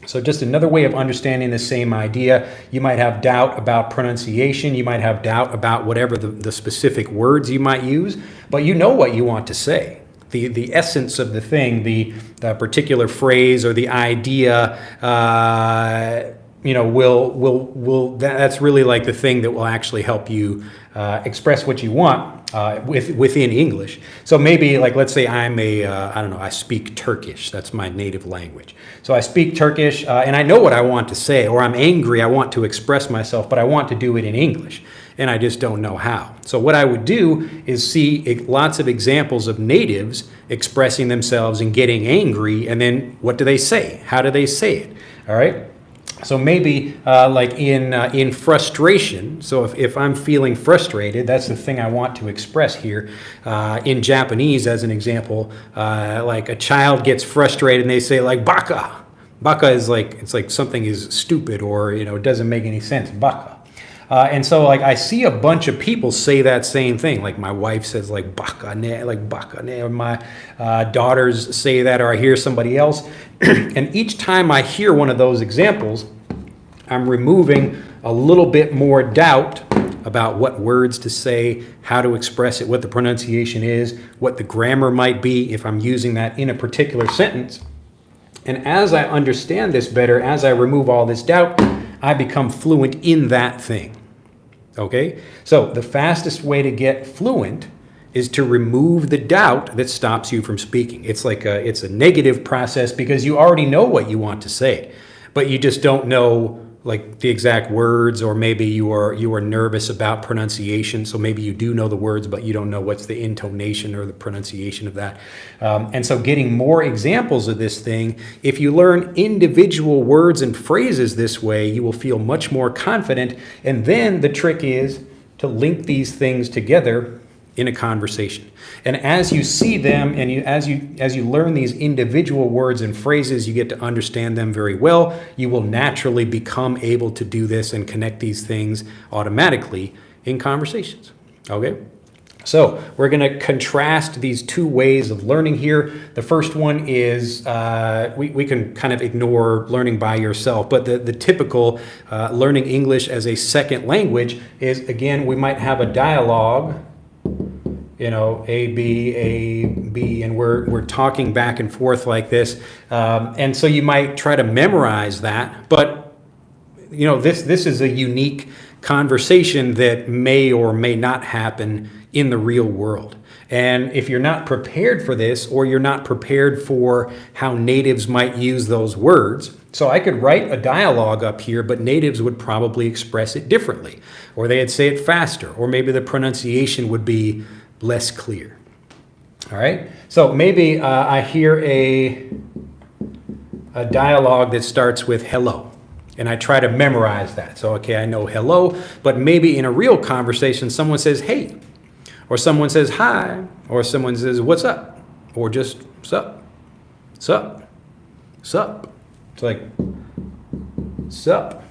So just another way of understanding the same idea. You might have doubt about pronunciation. You might have doubt about whatever the specific words you might use, but you know what you want to say. The essence of the thing, the particular phrase or the idea, that's really like the thing that will actually help you express what you want within English. So maybe, like, let's say I'm I speak Turkish. That's my native language. So I speak Turkish and I know what I want to say, or I'm angry, I want to express myself, but I want to do it in English, and I just don't know how. So what I would do is see lots of examples of natives expressing themselves and getting angry, and then what do they say? How do they say it? All right? So maybe like in frustration, so if I'm feeling frustrated, that's the thing I want to express here. In Japanese, as an example, like a child gets frustrated and they say like baka. Baka is like, it's like something is stupid, or it doesn't make any sense, baka. And so like I see a bunch of people say that same thing. Like my wife says like baka ne, or my daughters say that, or I hear somebody else. And each time I hear one of those examples, I'm removing a little bit more doubt about what words to say, how to express it, what the pronunciation is, what the grammar might be if I'm using that in a particular sentence. And as I understand this better, as I remove all this doubt, I become fluent in that thing. Okay? So the fastest way to get fluent is to remove the doubt that stops you from speaking. It's a negative process because you already know what you want to say, but you just don't know like the exact words, or maybe you are nervous about pronunciation. So maybe you do know the words, but you don't know what's the intonation or the pronunciation of that. And so getting more examples of this thing, if you learn individual words and phrases this way, you will feel much more confident. And then the trick is to link these things together in a conversation. And as you see them, and as you learn these individual words and phrases, you get to understand them very well. You will naturally become able to do this and connect these things automatically in conversations. Okay? So we're going to contrast these two ways of learning here. The first one is, we can kind of ignore learning by yourself, but the typical learning English as a second language is, again, we might have a dialogue, A, B, and we're talking back and forth like this. And so you might try to memorize that, but this is a unique conversation that may or may not happen in the real world. And if you're not prepared for this, or you're not prepared for how natives might use those words, so I could write a dialogue up here, but natives would probably express it differently, or they'd say it faster, or maybe the pronunciation would be less clear. All right, so maybe I hear a dialogue that starts with hello, and I try to memorize that. So, okay, I know hello, but maybe in a real conversation, someone says hey, or someone says hi, or someone says what's up, or just sup, sup, sup. It's like sup,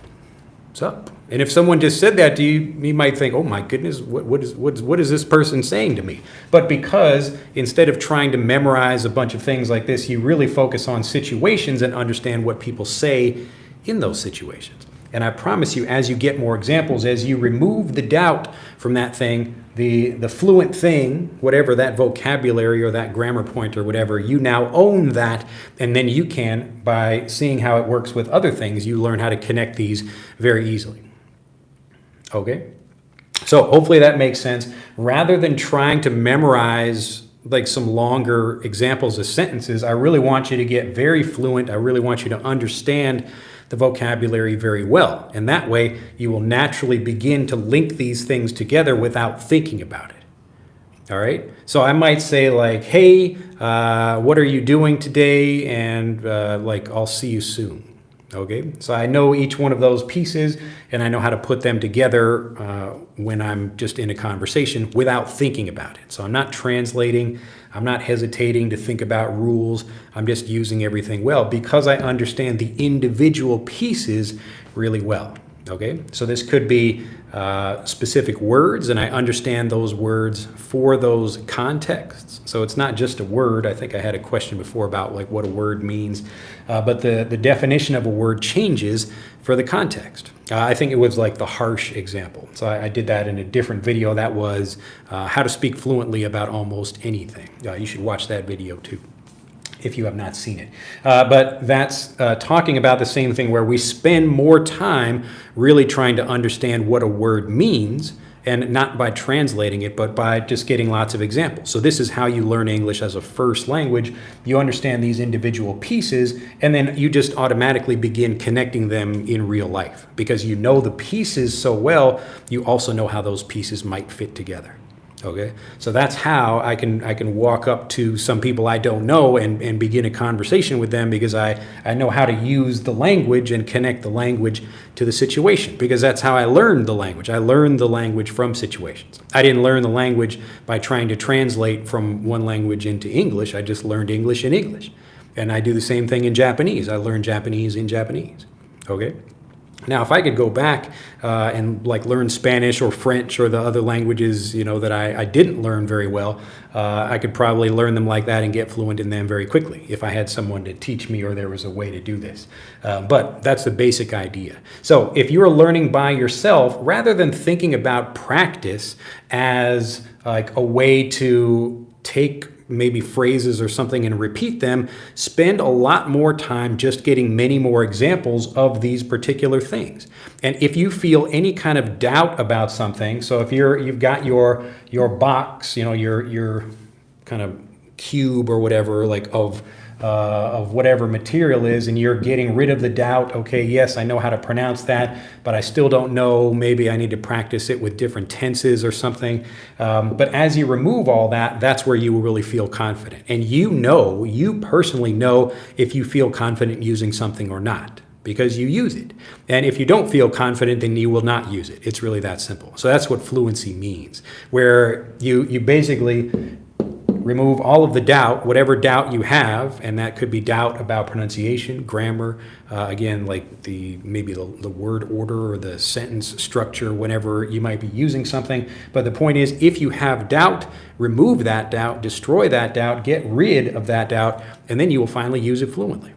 sup. And if someone just said that to you, you might think, oh my goodness, what is this person saying to me? But because instead of trying to memorize a bunch of things like this, you really focus on situations and understand what people say in those situations. And I promise you, as you get more examples, as you remove the doubt from that thing, the fluent thing, whatever that vocabulary or that grammar point or whatever, you now own that, and then you can, by seeing how it works with other things, you learn how to connect these very easily. Okay? So hopefully that makes sense. Rather than trying to memorize like some longer examples of sentences, I really want you to get very fluent. I really want you to understand the vocabulary very well. And that way you will naturally begin to link these things together without thinking about it. All right? So I might say like, hey, what are you doing today? And like, I'll see you soon. Okay? So I know each one of those pieces, and I know how to put them together when I'm just in a conversation without thinking about it. So I'm not translating. I'm not hesitating to think about rules. I'm just using everything well because I understand the individual pieces really well. Okay, so this could be specific words, and I understand those words for those contexts. So it's not just a word. I think I had a question before about like what a word means, but the definition of a word changes for the context. I think it was like the harsh example. So I did that in a different video. That was how to speak fluently about almost anything. You should watch that video too, if you have not seen it. But that's talking about the same thing where we spend more time really trying to understand what a word means, and not by translating it, but by just getting lots of examples. So this is how you learn English as a first language. You understand these individual pieces, and then you just automatically begin connecting them in real life. Because you know the pieces so well, you also know how those pieces might fit together. Okay, so that's how I can walk up to some people I don't know and begin a conversation with them, because I know how to use the language and connect the language to the situation, because that's how I learned the language. I learned the language from situations. I didn't learn the language by trying to translate from one language into English. I just learned English in English. And I do the same thing in Japanese. I learned Japanese in Japanese. Okay? Now, if I could go back and like learn Spanish or French or the other languages, that I didn't learn very well, I could probably learn them like that and get fluent in them very quickly if I had someone to teach me or there was a way to do this. But that's the basic idea. So if you're learning by yourself, rather than thinking about practice as like a way to take maybe phrases or something and repeat them, spend a lot more time just getting many more examples of these particular things. And if you feel any kind of doubt about something, so if you've got your box, your kind of cube or whatever, like of whatever material is, and you're getting rid of the doubt. Okay, yes, I know how to pronounce that, but I still don't know. Maybe I need to practice it with different tenses or something. But as you remove all that, that's where you will really feel confident. And you personally know if you feel confident using something or not, because you use it. And if you don't feel confident, then you will not use it. It's really that simple. So that's what fluency means, where you basically remove all of the doubt, whatever doubt you have, and that could be doubt about pronunciation, grammar, again, like maybe the word order or the sentence structure whenever you might be using something. But the point is, if you have doubt, remove that doubt, destroy that doubt, get rid of that doubt, and then you will finally use it fluently.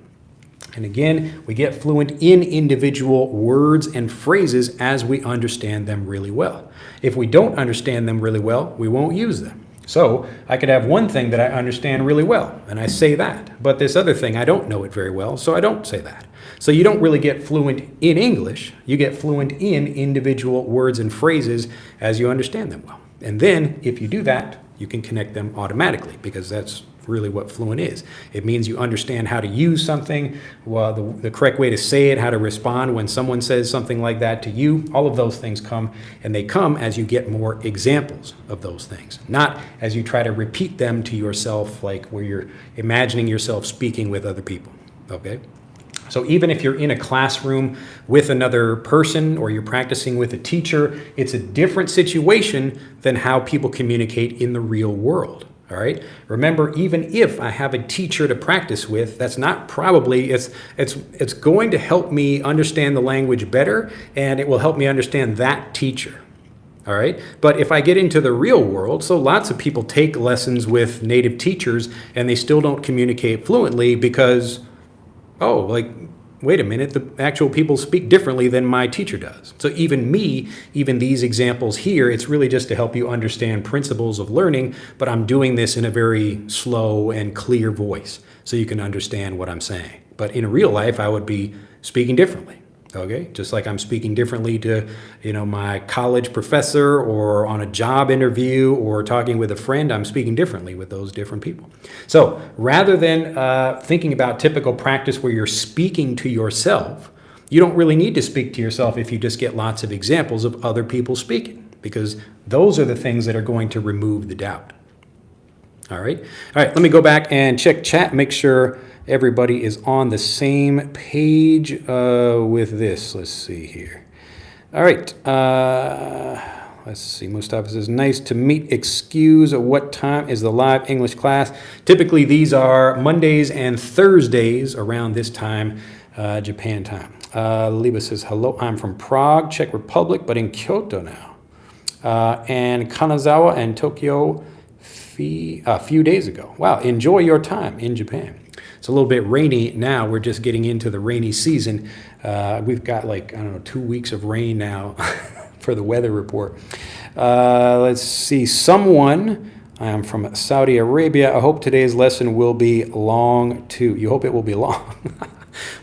And again, we get fluent in individual words and phrases as we understand them really well. If we don't understand them really well, we won't use them. So I could have one thing that I understand really well, and I say that. But this other thing, I don't know it very well, so I don't say that. So you don't really get fluent in English. You get fluent in individual words and phrases as you understand them well. And then if you do that, you can connect them automatically, because that's really what fluent is. It means you understand how to use something, well, the correct way to say it, how to respond when someone says something like that to you. All of those things come, and they come as you get more examples of those things, not as you try to repeat them to yourself, like where you're imagining yourself speaking with other people. Okay? So even if you're in a classroom with another person or you're practicing with a teacher, it's a different situation than how people communicate in the real world. All right. Remember, even if I have a teacher to practice with, that's not probably, it's going to help me understand the language better, and it will help me understand that teacher. All right. But if I get into the real world, so lots of people take lessons with native teachers and they still don't communicate fluently because, wait a minute, the actual people speak differently than my teacher does. So even these examples here, it's really just to help you understand principles of learning, but I'm doing this in a very slow and clear voice so you can understand what I'm saying. But in real life, I would be speaking differently. Okay, just like I'm speaking differently to, my college professor, or on a job interview, or talking with a friend, I'm speaking differently with those different people. So rather than thinking about typical practice where you're speaking to yourself, you don't really need to speak to yourself if you just get lots of examples of other people speaking, because those are the things that are going to remove the doubt. All right, let me go back and check chat, make sure everybody is on the same page with this. Let's see here. All right. Let's see. Mustafa says, nice to meet. Excuse, what time is the live English class? Typically, these are Mondays and Thursdays around this time, Japan time. Liba says, hello, I'm from Prague, Czech Republic, but in Kyoto now. And Kanazawa and Tokyo a few days ago. Wow, enjoy your time in Japan. It's a little bit rainy now. We're just getting into the rainy season. We've got like, I don't know, 2 weeks of rain now for the weather report. Let's see, I am from Saudi Arabia. I hope today's lesson will be long too. You hope it will be long?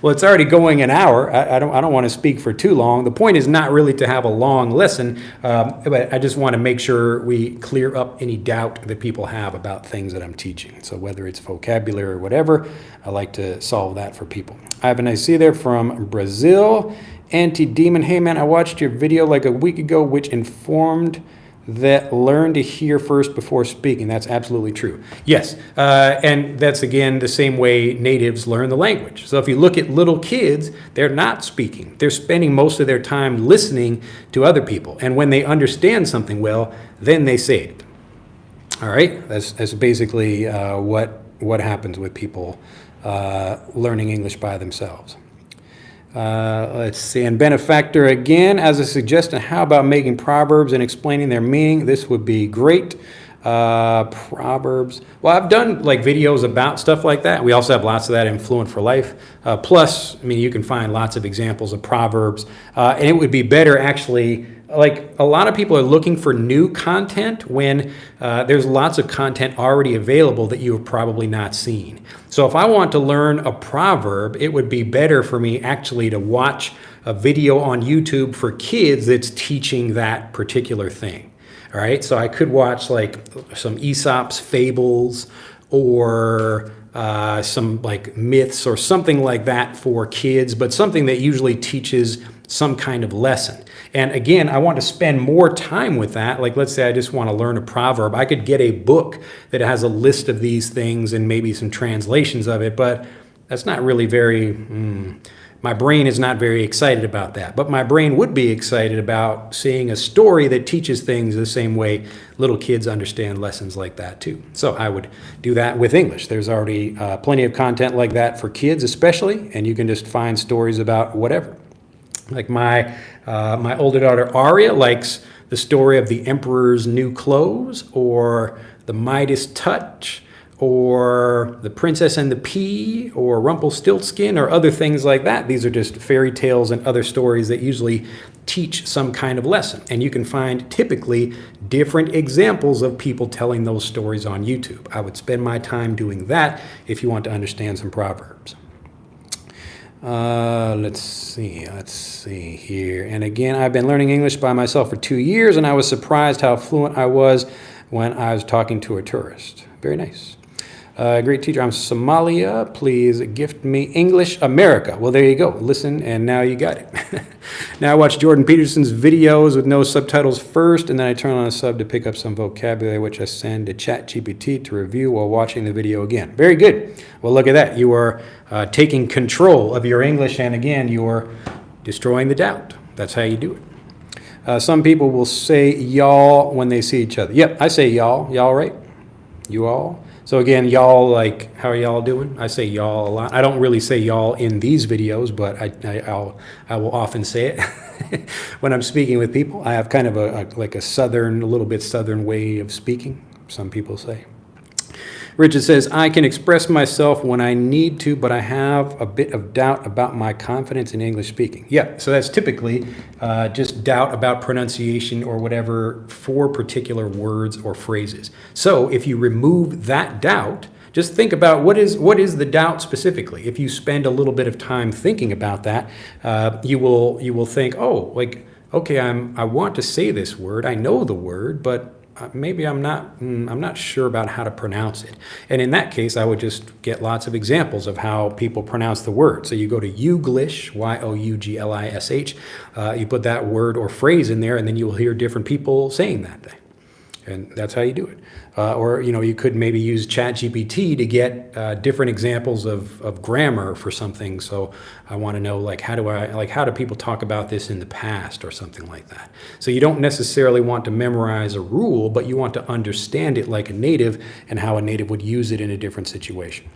Well, it's already going an hour. I don't want to speak for too long. The point is not really to have a long lesson, but I just want to make sure we clear up any doubt that people have about things that I'm teaching. So whether it's vocabulary or whatever, I like to solve that for people. Ivan, I see there from Brazil. Anti-Demon, hey man, I watched your video like a week ago, which informed that learn to hear first before speaking. That's absolutely true. Yes, and that's again the same way natives learn the language. So if you look at little kids, they're not speaking. They're spending most of their time listening to other people. And when they understand something well, then they say it. All right, that's basically what happens with people learning English by themselves. Let's see, and Benefactor again, as a suggestion, how about making proverbs and explaining their meaning? This would be great. Proverbs. Well, I've done like videos about stuff like that. We also have lots of that in Fluent for Life. Plus, I mean, you can find lots of examples of proverbs. And it would be better actually, like a lot of people are looking for new content when there's lots of content already available that you have probably not seen. So if I want to learn a proverb, it would be better for me actually to watch a video on YouTube for kids that's teaching that particular thing. All right, so I could watch like some Aesop's fables or some like myths or something like that for kids, but something that usually teaches some kind of lesson. And again, I want to spend more time with that. Like, let's say I just want to learn a proverb. I could get a book that has a list of these things and maybe some translations of it, but that's not really very, my brain is not very excited about that. But my brain would be excited about seeing a story that teaches things the same way little kids understand lessons like that too. So I would do that with English. There's already plenty of content like that for kids especially, and you can just find stories about whatever. Like my older daughter Aria likes the story of the Emperor's New Clothes or the Midas Touch or the Princess and the Pea or Rumpelstiltskin or other things like that. These are just fairy tales and other stories that usually teach some kind of lesson. And you can find typically different examples of people telling those stories on YouTube. I would spend my time doing that if you want to understand some proverbs. Let's see here. And again, I've been learning English by myself for 2 years, and I was surprised how fluent I was when I was talking to a tourist. Very nice. Great teacher, I'm Somalia. Please gift me English America. Well, there you go. Listen, and now you got it. Now I watch Jordan Peterson's videos with no subtitles first, and then I turn on a sub to pick up some vocabulary, which I send to ChatGPT to review while watching the video again. Very good. Well, look at that. You are taking control of your English, and again, you are destroying the doubt. That's how you do it. Some people will say y'all when they see each other. Yep, I say y'all. Y'all, right? You all. So again, y'all, like, how are y'all doing? I say y'all a lot. I don't really say y'all in these videos, but I will often say it when I'm speaking with people. I have kind of a little bit southern way of speaking, some people say. Richard says, I can express myself when I need to, but I have a bit of doubt about my confidence in English speaking. Yeah, so that's typically just doubt about pronunciation or whatever for particular words or phrases. So if you remove that doubt, just think about what is the doubt specifically. If you spend a little bit of time thinking about that, you will think, oh, like, okay, I want to say this word. I know the word, but maybe I'm not sure about how to pronounce it. And in that case, I would just get lots of examples of how people pronounce the word. So you go to Youglish, Y-O-U-G-L-I-S-H, you put that word or phrase in there, and then you'll hear different people saying that thing. And that's how you do it. Or, you could maybe use ChatGPT to get different examples of grammar for something. So I want to know, like, how do people talk about this in the past or something like that? So you don't necessarily want to memorize a rule, but you want to understand it like a native and how a native would use it in a different situation.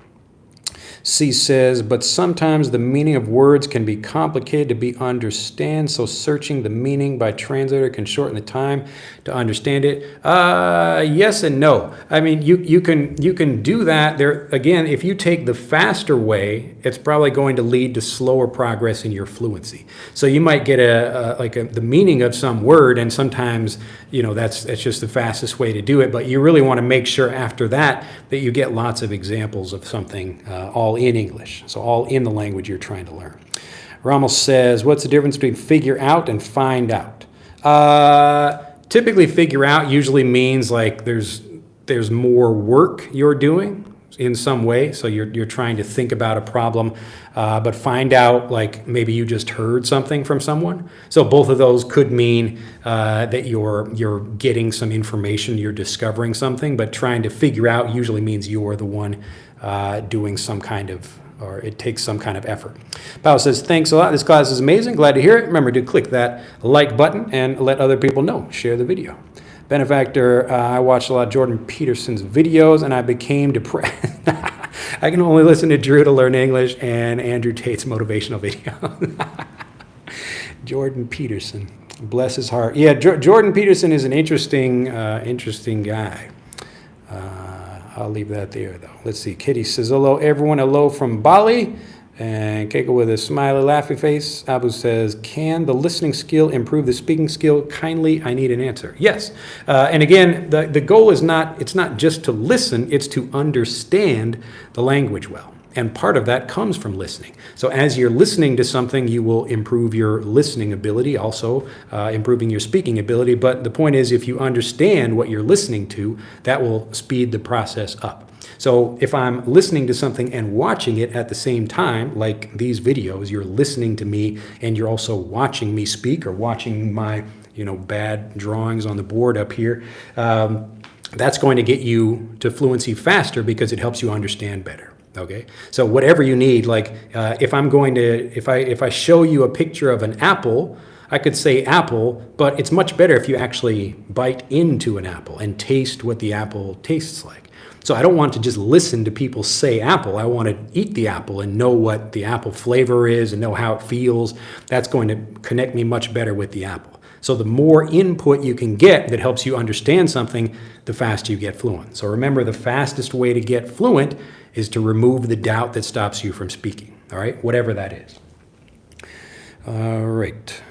C says, but sometimes the meaning of words can be complicated to be understand, so searching the meaning by translator can shorten the time to understand it. Yes and no. I mean, you can do that. There again, if you take the faster way, it's probably going to lead to slower progress in your fluency. So you might get the meaning of some word, and sometimes that's just the fastest way to do it. But you really want to make sure after that you get lots of examples of something all in English, so all in the language you're trying to learn. Rommel says, what's the difference between figure out and find out? Typically figure out usually means like there's more work you're doing in some way, so you're trying to think about a problem, but find out, like maybe you just heard something from someone. So both of those could mean that you're getting some information, you're discovering something, but trying to figure out usually means you're the one doing some kind of, or it takes some kind of effort. Powell says, thanks a lot. This class is amazing. Glad to hear it. Remember to click that like button and let other people know. Share the video. Benefactor, I watched a lot of Jordan Peterson's videos and I became depressed. I can only listen to Drew to learn English and Andrew Tate's motivational video. Jordan Peterson, bless his heart. Yeah, Jordan Peterson is an interesting guy. I'll leave that there, though. Let's see. Kitty says, hello, everyone. Hello from Bali. And Keiko with a smiley, laughy face. Abu says, can the listening skill improve the speaking skill? Kindly, I need an answer. Yes. And again, the goal is it's not just to listen, it's to understand the language well. And part of that comes from listening. So as you're listening to something, you will improve your listening ability, also improving your speaking ability. But the point is, if you understand what you're listening to, that will speed the process up. So if I'm listening to something and watching it at the same time, like these videos, you're listening to me and you're also watching me speak or watching my bad drawings on the board up here, that's going to get you to fluency faster because it helps you understand better. Okay, so whatever you need, like if I show you a picture of an apple, I could say apple, but it's much better if you actually bite into an apple and taste what the apple tastes like. So I don't want to just listen to people say apple. I want to eat the apple and know what the apple flavor is and know how it feels. That's going to connect me much better with the apple. So the more input you can get that helps you understand something, the faster you get fluent. So remember, the fastest way to get fluent is to remove the doubt that stops you from speaking, all right? Whatever that is. All right.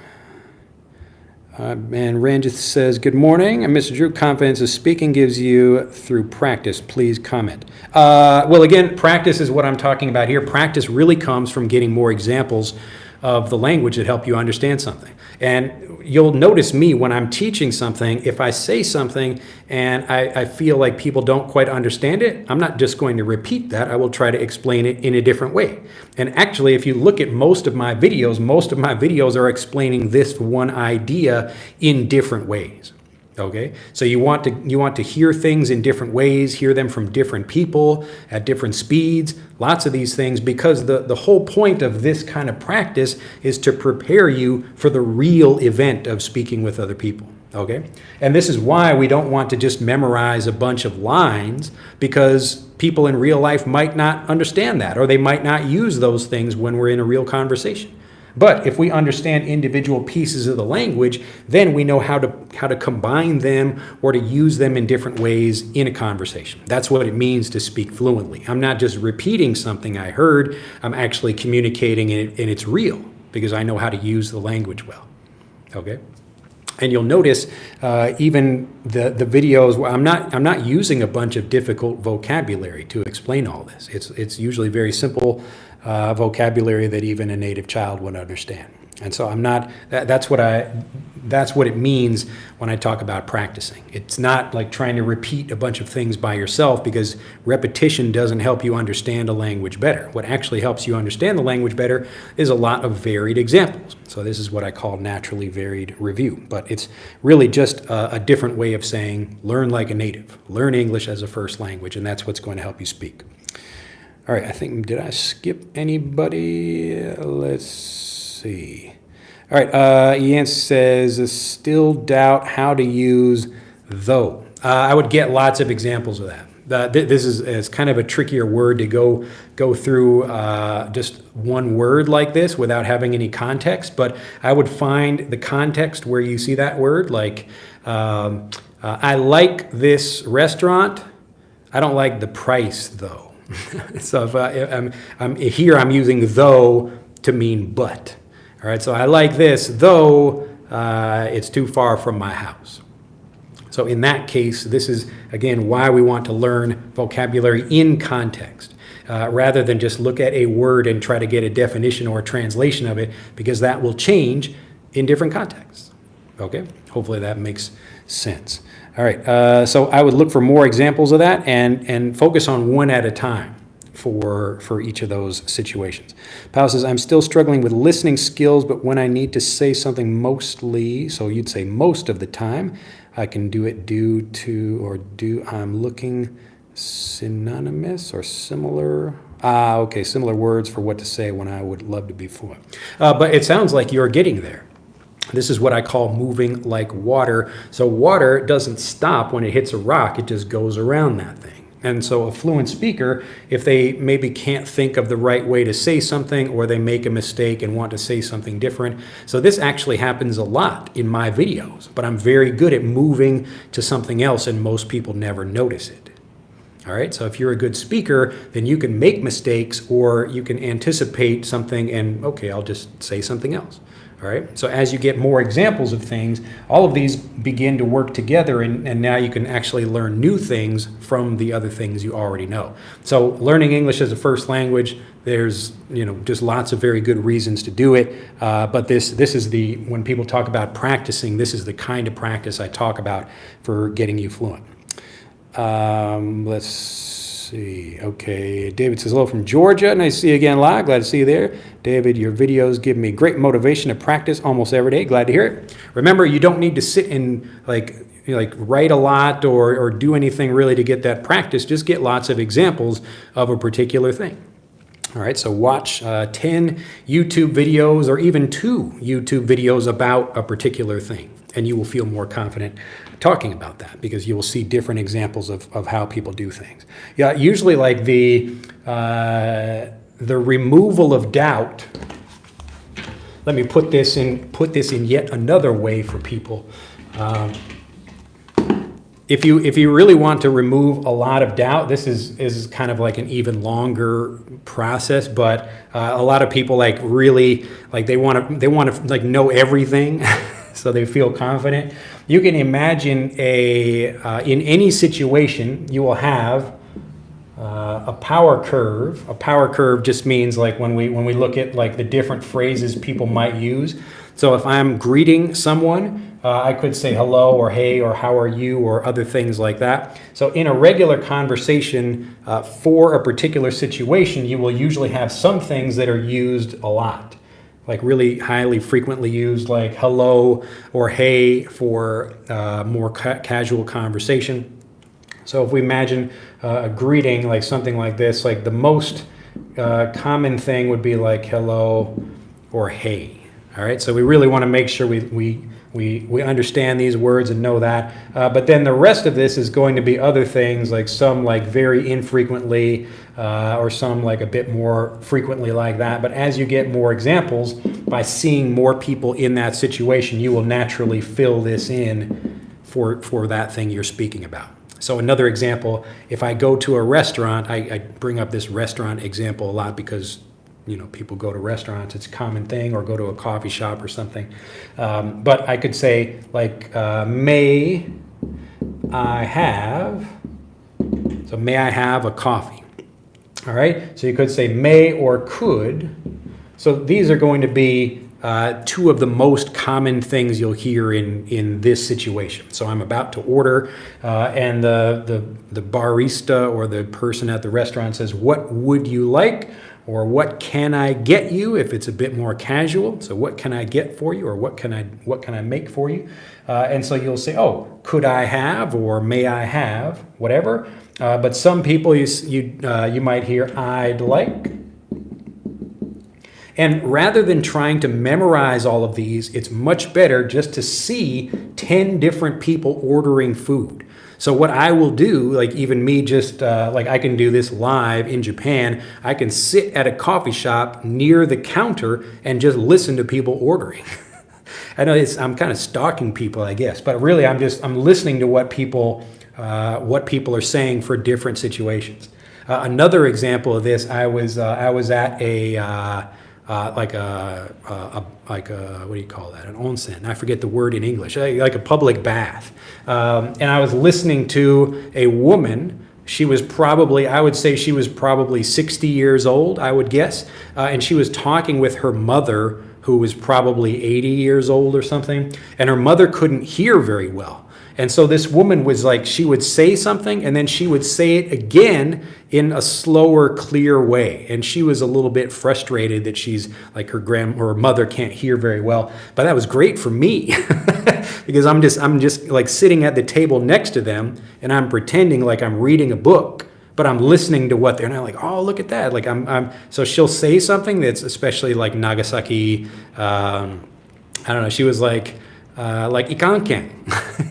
And Ranjith says, good morning. And Mr. Drew, confidence of speaking gives you through practice. Please comment. Well, again, practice is what I'm talking about here. Practice really comes from getting more examples of the language that help you understand something. And you'll notice me when I'm teaching something, if I say something and I feel like people don't quite understand it, I'm not just going to repeat that. I will try to explain it in a different way. And actually, if you look at most of my videos are explaining this one idea in different ways. Okay, so you want to hear things in different ways, hear them from different people at different speeds, lots of these things, because the whole point of this kind of practice is to prepare you for the real event of speaking with other people. Okay, and this is why we don't want to just memorize a bunch of lines, because people in real life might not understand that, or they might not use those things when we're in a real conversation. But if we understand individual pieces of the language, then we know how to combine them or to use them in different ways in a conversation. That's what it means to speak fluently. I'm not just repeating something I heard, I'm actually communicating it, and it's real because I know how to use the language well. Okay? And you'll notice even the videos, I'm not using a bunch of difficult vocabulary to explain all this. It's usually very simple vocabulary that even a native child would understand. And so I'm not, that's what it means when I talk about practicing. It's not like trying to repeat a bunch of things by yourself, because repetition doesn't help you understand a language better. What actually helps you understand the language better is a lot of varied examples. So this is what I call naturally varied review. But it's really just a different way of saying learn like a native. Learn English as a first language, and that's what's going to help you speak. All right, I think, did I skip anybody? Let's see. All right, Ian says, still doubt how to use though. I would get lots of examples of that. This is kind of a trickier word to go through just one word like this without having any context. But I would find the context where you see that word, like I like this restaurant. I don't like the price though. So if I'm here, I'm using though to mean but. All right. So I like this though it's too far from my house. So in that case, this is, again, why we want to learn vocabulary in context, rather than just look at a word and try to get a definition or a translation of it, because that will change in different contexts. Okay? Hopefully that makes sense. All right, so I would look for more examples of that and focus on one at a time for each of those situations. Powell says, I'm still struggling with listening skills, but when I need to say something mostly, so you'd say most of the time, I can do it due to or do I'm looking synonymous or similar. Okay, similar words for what to say when I would love to be fluent. But it sounds like you're getting there. This is what I call moving like water. So water doesn't stop when it hits a rock, it just goes around that thing. And so a fluent speaker, if they maybe can't think of the right way to say something, or they make a mistake and want to say something different. So this actually happens a lot in my videos, but I'm very good at moving to something else, and most people never notice it. All right, so if you're a good speaker, then you can make mistakes, or you can anticipate something and, okay, I'll just say something else. All right, so as you get more examples of things, all of these begin to work together, and now you can actually learn new things from the other things you already know. So learning English as a first language, there's just lots of very good reasons to do it, but this is when people talk about practicing, this is the kind of practice I talk about for getting you fluent. Let's see. Okay, David says hello from Georgia. Nice to see you again live. Glad to see you there. David, your videos give me great motivation to practice almost every day. Glad to hear it. Remember, you don't need to sit and write a lot or do anything really to get that practice. Just get lots of examples of a particular thing. All right, so watch 10 YouTube videos or even 2 YouTube videos about a particular thing, and you will feel more confident talking about that, because you will see different examples of how people do things. Yeah, usually like the removal of doubt. Let me put this in yet another way for people. If you really want to remove a lot of doubt, this is kind of like an even longer process. But a lot of people really they want to know everything, so they feel confident. You can imagine in any situation you will have a power curve. A power curve just means when we look at the different phrases people might use. So if I'm greeting someone, I could say hello or hey or how are you or other things like that. So in a regular conversation for a particular situation, you will usually have some things that are used a lot, like really highly frequently used, like hello or hey for more casual conversation. So if we imagine a greeting, like something like this, like the most common thing would be like hello or hey. All right, so we really want to make sure we understand these words and know that. But then the rest of this is going to be other things, like some very infrequently or some a bit more frequently like that. But as you get more examples, by seeing more people in that situation, you will naturally fill this in for that thing you're speaking about. So another example, if I go to a restaurant, I bring up this restaurant example a lot because people go to restaurants, it's a common thing, or go to a coffee shop or something. But I could say may I have a coffee? All right, so you could say may or could. So these are going to be 2 of the most common things you'll hear in this situation. So I'm about to order, and the barista or the person at the restaurant says, "What would you like?" Or what can I get you if it's a bit more casual? So what can I get for you, or what can I make for you? And so you'll say, oh, could I have, or may I have, whatever. But some people you might hear I'd like. And rather than trying to memorize all of these, it's much better just to see 10 different people ordering food. So what I will do, like even me just, like I can do this live in Japan, I can sit at a coffee shop near the counter and just listen to people ordering. I know I'm kind of stalking people, I guess, but really I'm listening to what people are saying for different situations. Another example of this, I was at a like a what do you call that? An onsen. I forget the word in English. Like a public bath. And I was listening to a woman. I would say she was probably 60 years old, I would guess. And she was talking with her mother, who was probably 80 years old or something. And her mother couldn't hear very well. And so this woman was like, she would say something and then she would say it again in a slower, clear way. And she was a little bit frustrated that she's like her mother can't hear very well. But that was great for me because I'm just like sitting at the table next to them and I'm pretending like I'm reading a book, but I'm listening to what they're not like, oh, look at that. Like so she'll say something that's especially like Nagasaki, I don't know, she was like ikanken,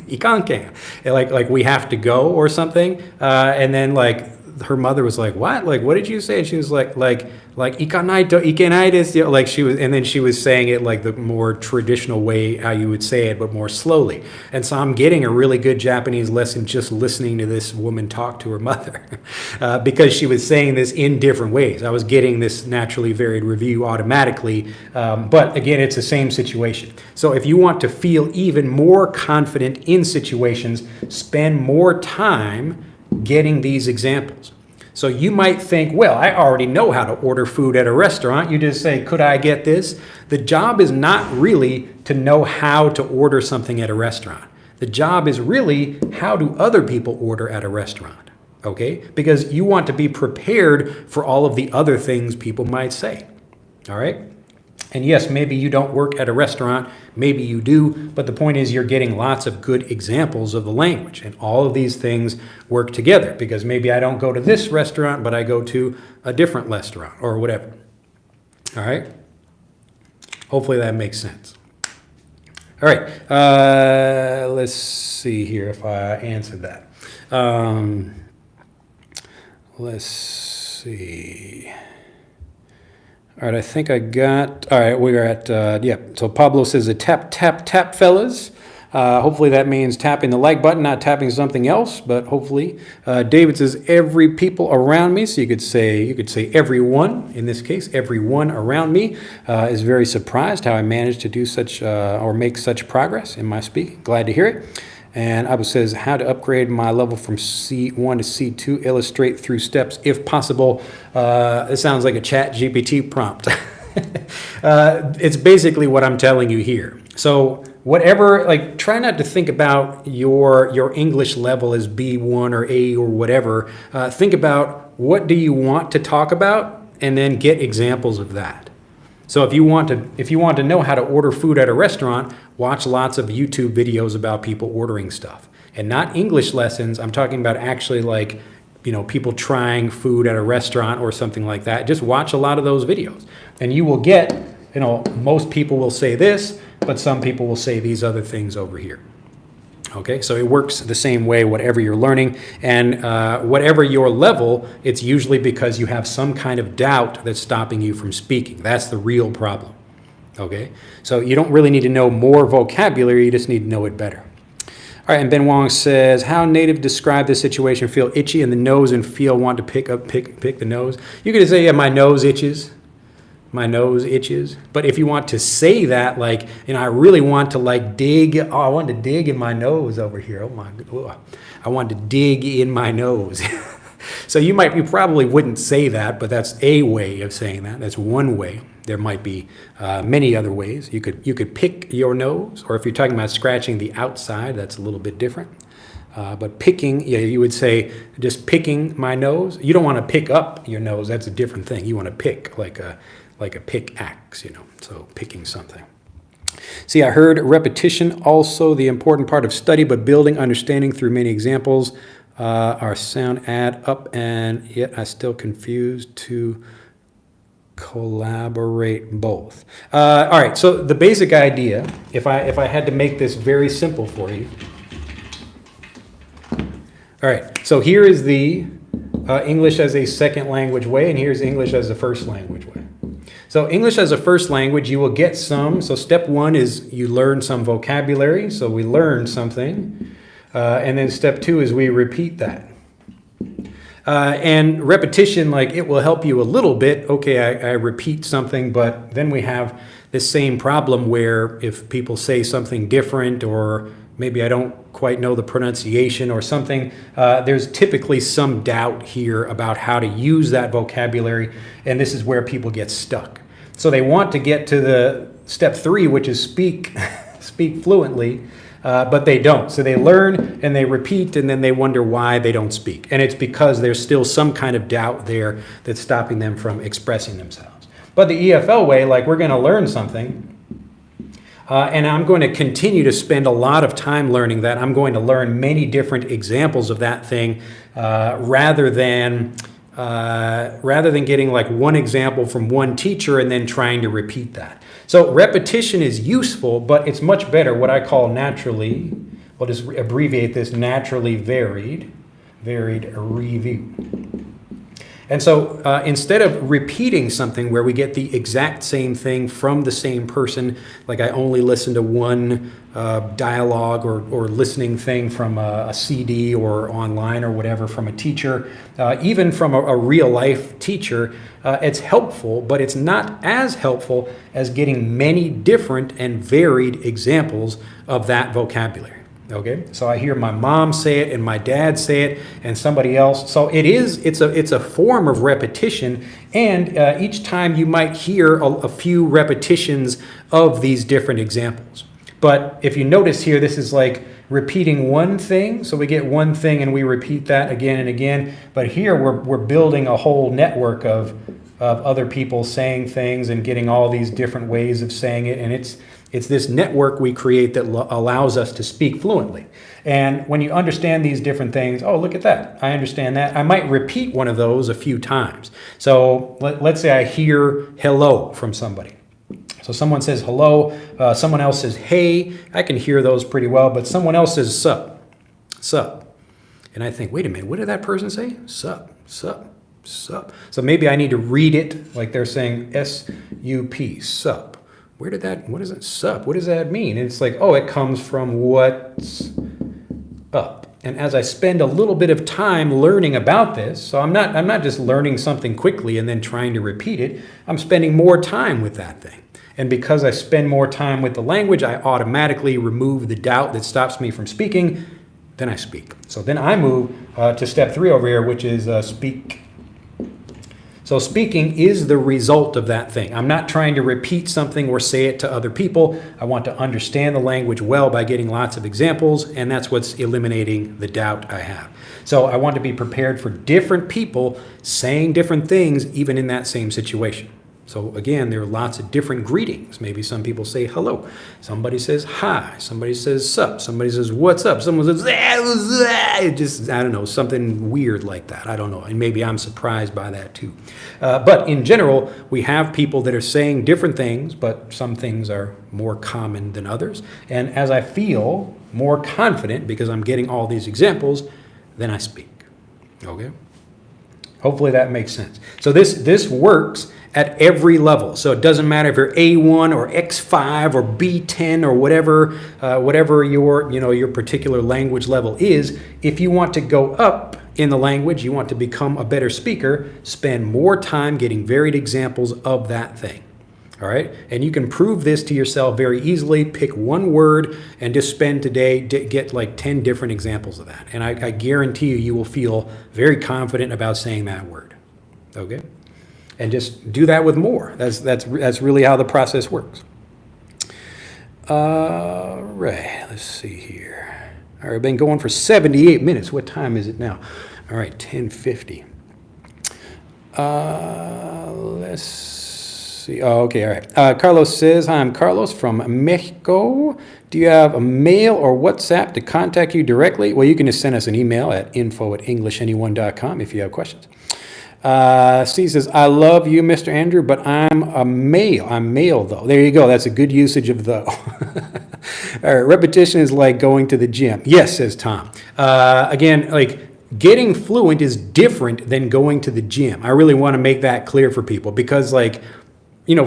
ikanken, like we have to go or something, and then like her mother was like, what? Like, what did you say? And she was like ikanai to ikenai desu, like she was, and then she was saying it like the more traditional way how you would say it, but more slowly. And so I'm getting a really good Japanese lesson just listening to this woman talk to her mother, because she was saying this in different ways. I was getting this naturally varied review automatically, but again, it's the same situation. So if you want to feel even more confident in situations, spend more time getting these examples. So you might think, well, I already know how to order food at a restaurant. You just say, could I get this? The job is not really to know how to order something at a restaurant. The job is really, how do other people order at a restaurant? Okay? Because you want to be prepared for all of the other things people might say. All right? And yes, maybe you don't work at a restaurant, maybe you do, but the point is you're getting lots of good examples of the language, and all of these things work together, because maybe I don't go to this restaurant, but I go to a different restaurant or whatever. All right? Hopefully that makes sense. All right, let's see here if I answered that. Let's see. All right, I think I got, all right, we're at, so Pablo says, tap, tap, tap, fellas. Hopefully that means tapping the like button, not tapping something else, but hopefully. David says, every people around me, so you could say everyone, in this case, everyone around me is very surprised how I managed to do such, or make such progress in my speaking. Glad to hear it. And Abu says, how to upgrade my level from C1 to C2, illustrate through steps if possible. It sounds like a chat GPT prompt. It's basically what I'm telling you here. So whatever, like, try not to think about your English level as B1 or A or whatever. Think about what do you want to talk about, and then get examples of that. So if you want to know how to order food at a restaurant, watch lots of YouTube videos about people ordering stuff. And not English lessons. I'm talking about actually like, people trying food at a restaurant or something like that. Just watch a lot of those videos. And you will get, most people will say this, but some people will say these other things over here. Okay, so it works the same way, whatever you're learning, and whatever your level, it's usually because you have some kind of doubt that's stopping you from speaking. That's the real problem. Okay, so you don't really need to know more vocabulary, you just need to know it better. All right, and Ben Wong says, how native describe this situation? Feel itchy in the nose and feel want to pick the nose. You could say, yeah, my nose itches. My nose itches. But if you want to say that, like, I really want to like dig. Oh, I want to dig in my nose over here. Oh my God. I want to dig in my nose. So you probably wouldn't say that, but that's a way of saying that. That's one way. There might be many other ways. You could pick your nose, or if you're talking about scratching the outside, that's a little bit different. But picking, yeah, you would say just picking my nose. You don't want to pick up your nose. That's a different thing. You want to pick like a pickaxe, so picking something. See, I heard repetition also the important part of study, but building understanding through many examples are sound add up, and yet I still confused to collaborate both. All right, so the basic idea, if I had to make this very simple for you, All right, so here is the English as a second language way, and here's English as a first language way. So English as a first language, you will get some. So step one is you learn some vocabulary. So we learn something. And then step two is we repeat that. And repetition, like it will help you a little bit. Okay, I repeat something, but then we have this same problem where if people say something different, or maybe I don't quite know the pronunciation or something, there's typically some doubt here about how to use that vocabulary, and this is where people get stuck. So they want to get to the step three, which is speak fluently, but they don't. So they learn and they repeat, and then they wonder why they don't speak. And it's because there's still some kind of doubt there that's stopping them from expressing themselves. But the EFL way, like we're going to learn something, and I'm going to continue to spend a lot of time learning that. I'm going to learn many different examples of that thing rather than getting like one example from one teacher and then trying to repeat that. So repetition is useful, but it's much better what I call naturally, we'll just abbreviate this, naturally varied review. And so instead of repeating something where we get the exact same thing from the same person, like I only listen to one dialogue or listening thing from a CD or online or whatever from a teacher, even from a real life teacher, it's helpful, but it's not as helpful as getting many different and varied examples of that vocabulary. Okay, so I hear my mom say it and my dad say it and somebody else. So it's a form of repetition, and each time you might hear a few repetitions of these different examples. But if you notice here, this is like repeating one thing. So we get one thing and we repeat that again and again. But here we're building a whole network of other people saying things and getting all these different ways of saying it, and it's this network we create that allows us to speak fluently. And when you understand these different things, oh, look at that, I understand that. I might repeat one of those a few times. So let's say I hear hello from somebody. So someone says hello, someone else says hey. I can hear those pretty well, but someone else says sup. And I think, wait a minute, what did that person say? Sup. So maybe I need to read it like they're saying S-U-P, sup. What is it, sup? What does that mean? And it's like, oh, it comes from what's up. And as I spend a little bit of time learning about this, so I'm not just learning something quickly and then trying to repeat it, I'm spending more time with that thing. And because I spend more time with the language, I automatically remove the doubt that stops me from speaking, then I speak. So then I move to step three over here, which is speak. So speaking is the result of that thing. I'm not trying to repeat something or say it to other people. I want to understand the language well by getting lots of examples, and that's what's eliminating the doubt I have. So I want to be prepared for different people saying different things even in that same situation. So again, there are lots of different greetings. Maybe some people say hello. Somebody says hi. Somebody says sup. Somebody says what's up. Someone says just, I don't know, something weird like that. I don't know. And maybe I'm surprised by that too. But in general, we have people that are saying different things, but some things are more common than others. And as I feel more confident because I'm getting all these examples, then I speak. Okay? Hopefully that makes sense. So this works at every level. So it doesn't matter if you're A1 or X5 or B10 or whatever your particular language level is. If you want to go up in the language, you want to become a better speaker, spend more time getting varied examples of that thing. All right? And you can prove this to yourself very easily. Pick one word and just spend today, get like 10 different examples of that. And I guarantee you will feel very confident about saying that word. Okay? And just do that with more. That's really how the process works. Right, let's see here. All right, I've been going for 78 minutes. What time is it now? All right, 10:50. Let's see. Oh, okay, all right. Carlos says, hi, I'm Carlos from Mexico. Do you have a mail or WhatsApp to contact you directly? Well, you can just send us an email at info@englishanyone.com if you have questions. Steve says, I love you, Mr. Andrew, but I'm a male. I'm male, though. There you go. That's a good usage of though. All right. Repetition is like going to the gym. Yes, says Tom. Again, like getting fluent is different than going to the gym. I really want to make that clear for people because, like,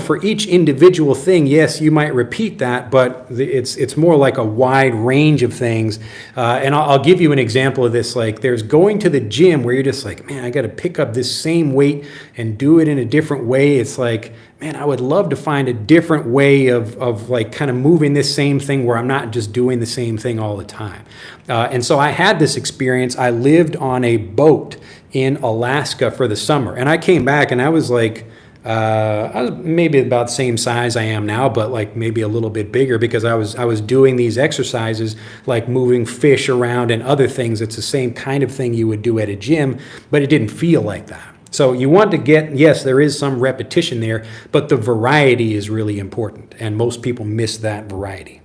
for each individual thing, yes, you might repeat that, but it's more like a wide range of things. And I'll give you an example of this. Like, there's going to the gym where you're just like, man, I got to pick up this same weight and do it in a different way. It's like, man, I would love to find a different way of like kind of moving this same thing where I'm not just doing the same thing all the time. And so I had this experience. I lived on a boat in Alaska for the summer, and I came back and I was like, I was maybe about the same size I am now, but like maybe a little bit bigger because I was doing these exercises like moving fish around and other things. It's the same kind of thing you would do at a gym, but it didn't feel like that. So you want to yes, there is some repetition there, but the variety is really important, and most people miss that variety.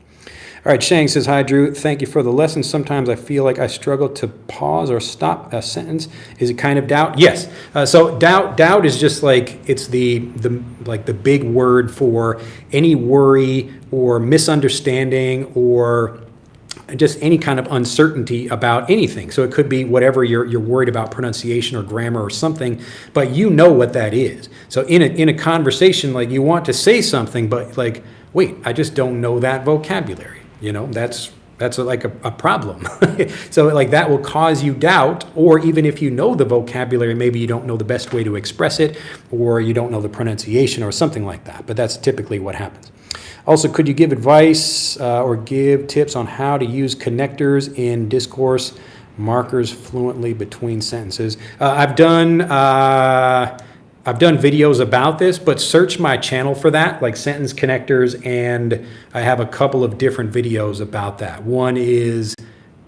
All right, Shang says, hi, Drew. Thank you for the lesson. Sometimes I feel like I struggle to pause or stop a sentence. Is it kind of doubt? Yes. So doubt is just like, it's the big word for any worry or misunderstanding or just any kind of uncertainty about anything. So it could be whatever you're worried about, pronunciation or grammar or something, but you know what that is. So in a conversation, like, you want to say something, but like, wait, I just don't know that vocabulary. That's like a problem. So like that will cause you doubt, or even if you know the vocabulary, maybe you don't know the best way to express it, or you don't know the pronunciation or something like that. But that's typically what happens. Also, could you give advice or give tips on how to use connectors in discourse markers fluently between sentences? I've done videos about this, but search my channel for that, like sentence connectors, and I have a couple of different videos about that. One is,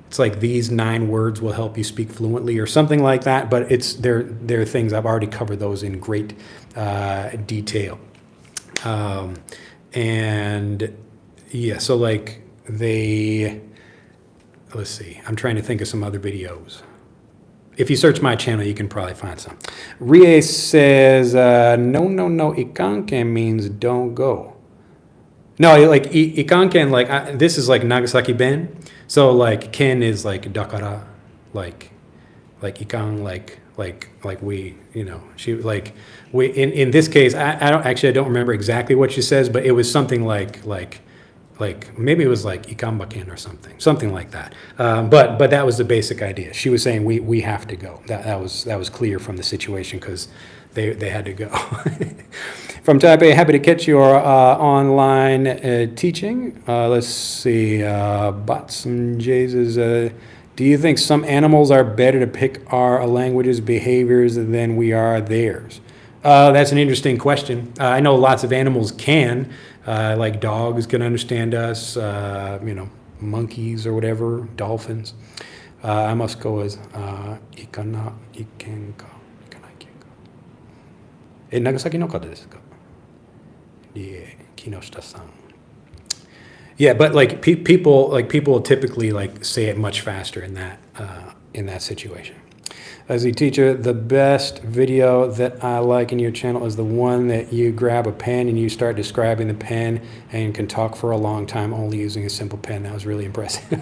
it's like these 9 words will help you speak fluently or something like that, but they're things I've already covered those in great detail. And yeah, so like let's see, I'm trying to think of some other videos. If you search my channel, you can probably find some. Rie says, no, ikanken means don't go. No, like ikanken, like this is like Nagasaki Ben. So like ken is like dakara, like ikan, like we, she like we in this case, I don't remember exactly what she says, but it was something like maybe it was like ikambaken or something like that. But that was the basic idea. She was saying we have to go. That was clear from the situation because they had to go. From Taipei, happy to catch your online teaching. Let's see, Batson Jesus. Do you think some animals are better to pick our languages, behaviors than we are theirs? That's an interesting question. I know lots of animals can. Like dogs can understand us, monkeys or whatever, dolphins. I must go as ikana, ikenka, ikana, ikenka. Nagasaki no kata desu ka? Kinoshita-san. Yeah, but like people typically like say it much faster in that situation. As a teacher, the best video that I like in your channel is the one that you grab a pen and you start describing the pen and can talk for a long time only using a simple pen. That was really impressive.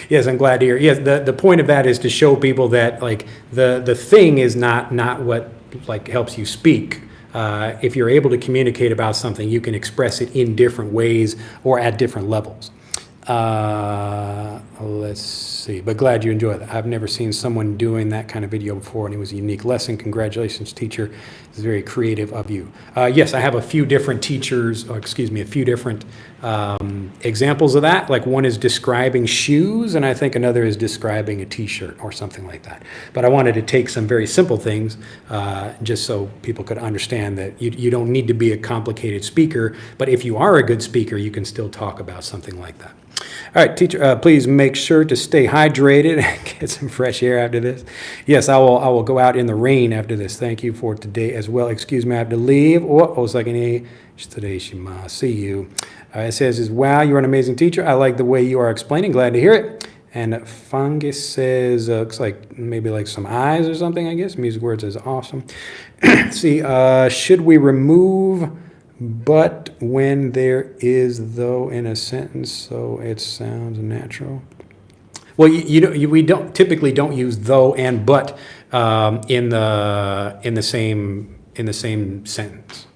Yes, I'm glad to hear. Yes, the point of that is to show people that like the thing is not what like helps you speak. If you're able to communicate about something, you can express it in different ways or at different levels. Let's see, but glad you enjoyed it. I've never seen someone doing that kind of video before, and it was a unique lesson. Congratulations, teacher. It's very creative of you. Yes, I have a few different a few different examples of that. Like one is describing shoes, and I think another is describing a t-shirt or something like that. But I wanted to take some very simple things just so people could understand that you don't need to be a complicated speaker, but if you are a good speaker, you can still talk about something like that. All right, teacher, please make sure to stay hydrated and get some fresh air after this. Yes, I will go out in the rain after this. Thank you for today as well. Excuse me, I have to leave. See you. It says, wow, you're an amazing teacher. I like the way you are explaining. Glad to hear it. And Fungus says, looks like maybe like some eyes or something, I guess. Music Words is awesome. See, should we remove but when there is though in a sentence so it sounds natural? Well, we don't typically don't use though and but in the same sentence.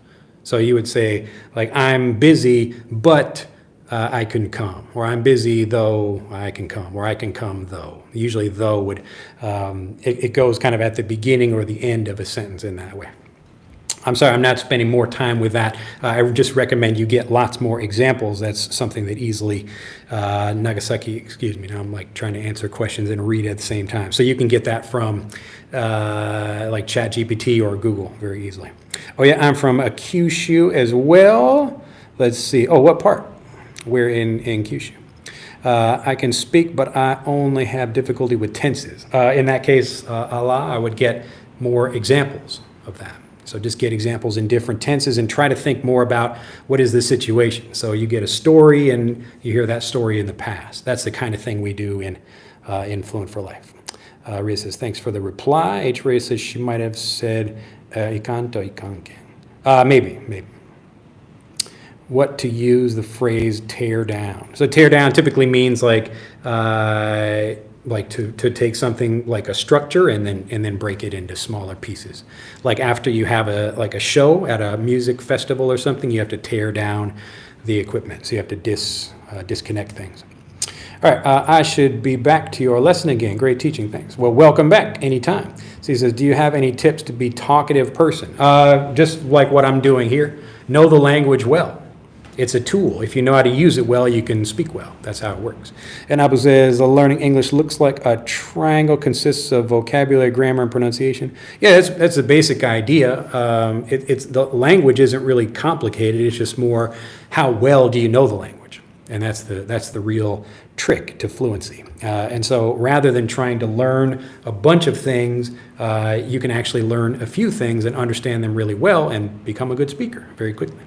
So you would say like I'm busy, but I can come, or I'm busy though I can come, or I can come though. Usually though would it goes kind of at the beginning or the end of a sentence in that way. I'm sorry, I'm not spending more time with that. I would just recommend you get lots more examples. That's something that easily, Nagasaki, excuse me, now I'm like trying to answer questions and read at the same time. So you can get that from like ChatGPT or Google very easily. Oh yeah, I'm from Kyushu as well. Let's see, oh, what part? We're in Kyushu. I can speak, but I only have difficulty with tenses. In that case, I would get more examples of that. So just get examples in different tenses and try to think more about what is the situation. So you get a story and you hear that story in the past. That's the kind of thing we do in Fluent for Life. Rhea says, thanks for the reply. H. Rhea says she might have said ikanto ikanken. Maybe. What to use the phrase tear down. So tear down typically means like to take something like a structure and then break it into smaller pieces. Like after you have a show at a music festival or something, you have to tear down the equipment. So you have to disconnect things. All right, I should be back to your lesson again. Great teaching, thanks. Well, welcome back anytime. So he says, do you have any tips to be talkative person? Just like what I'm doing here, know the language well. It's a tool. If you know how to use it well, you can speak well. That's how it works. And Abu says, learning English looks like a triangle, consists of vocabulary, grammar, and pronunciation. Yeah, that's the basic idea. It's the language isn't really complicated. It's just more how well do you know the language? And that's the real trick to fluency. And so rather than trying to learn a bunch of things, you can actually learn a few things and understand them really well and become a good speaker very quickly.